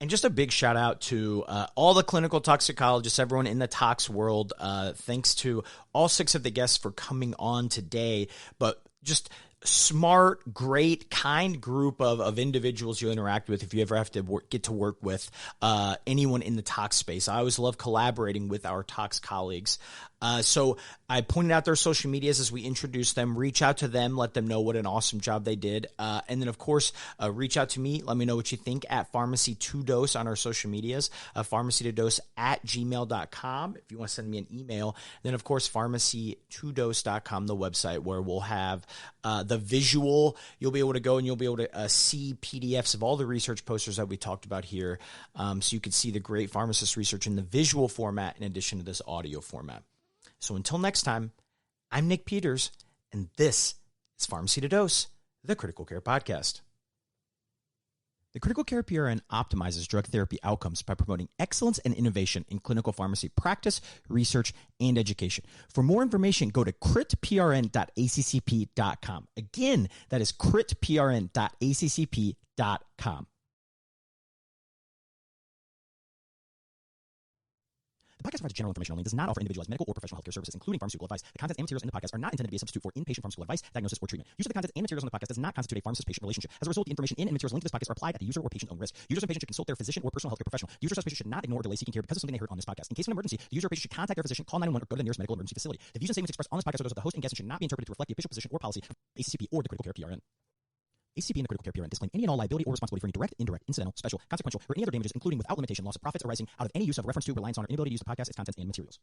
And just a big shout out to all the clinical toxicologists, everyone in the tox world. Thanks to all 6 of the guests for coming on today. But just smart, great, kind group of individuals you interact with if you ever have to get to work with anyone in the tox space. I always love collaborating with our tox colleagues. So I pointed out their social medias as we introduced them. Reach out to them, let them know what an awesome job they did. And then, of course, reach out to me. Let me know what you think at Pharmacy2Dose on our social medias, pharmacy2dose@gmail.com if you want to send me an email. Then, of course, pharmacy2dose.com, the website where we'll have the visual. You'll be able to go and you'll be able to see PDFs of all the research posters that we talked about here. So you can see the great pharmacist research in the visual format in addition to this audio format. So until next time, I'm Nick Peters, and this is Pharmacy to Dose, the Critical Care Podcast. The Critical Care PRN optimizes drug therapy outcomes by promoting excellence and innovation in clinical pharmacy practice, research, and education. For more information, go to critprn.accp.com. Again, that is critprn.accp.com. The podcast provides general information only and does not offer individualized medical or professional healthcare services, including pharmaceutical advice. The contents and materials in the podcast are not intended to be a substitute for inpatient pharmaceutical advice, diagnosis, or treatment. Use of the contents and materials on the podcast does not constitute a pharmacist-patient relationship. As a result, the information in and materials linked to this podcast are applied at the user or patient's own risk. Users and patients should consult their physician or personal healthcare professional. Users or patients should not ignore or delay seeking care because of something they heard on this podcast. In case of an emergency, the user or patient should contact their physician, call 911, or go to the nearest medical emergency facility. The views and statements expressed on this podcast are those of the host and guests and should not be interpreted to reflect the official position or policy of ACCP or the Critical Care PRN. ACCP and the Critical Care PRN disclaim any and all liability or responsibility for any direct, indirect, incidental, special, consequential, or any other damages, including without limitation, loss of profits arising out of any use of, reference to, reliance on, or inability to use the podcast, its contents, and materials.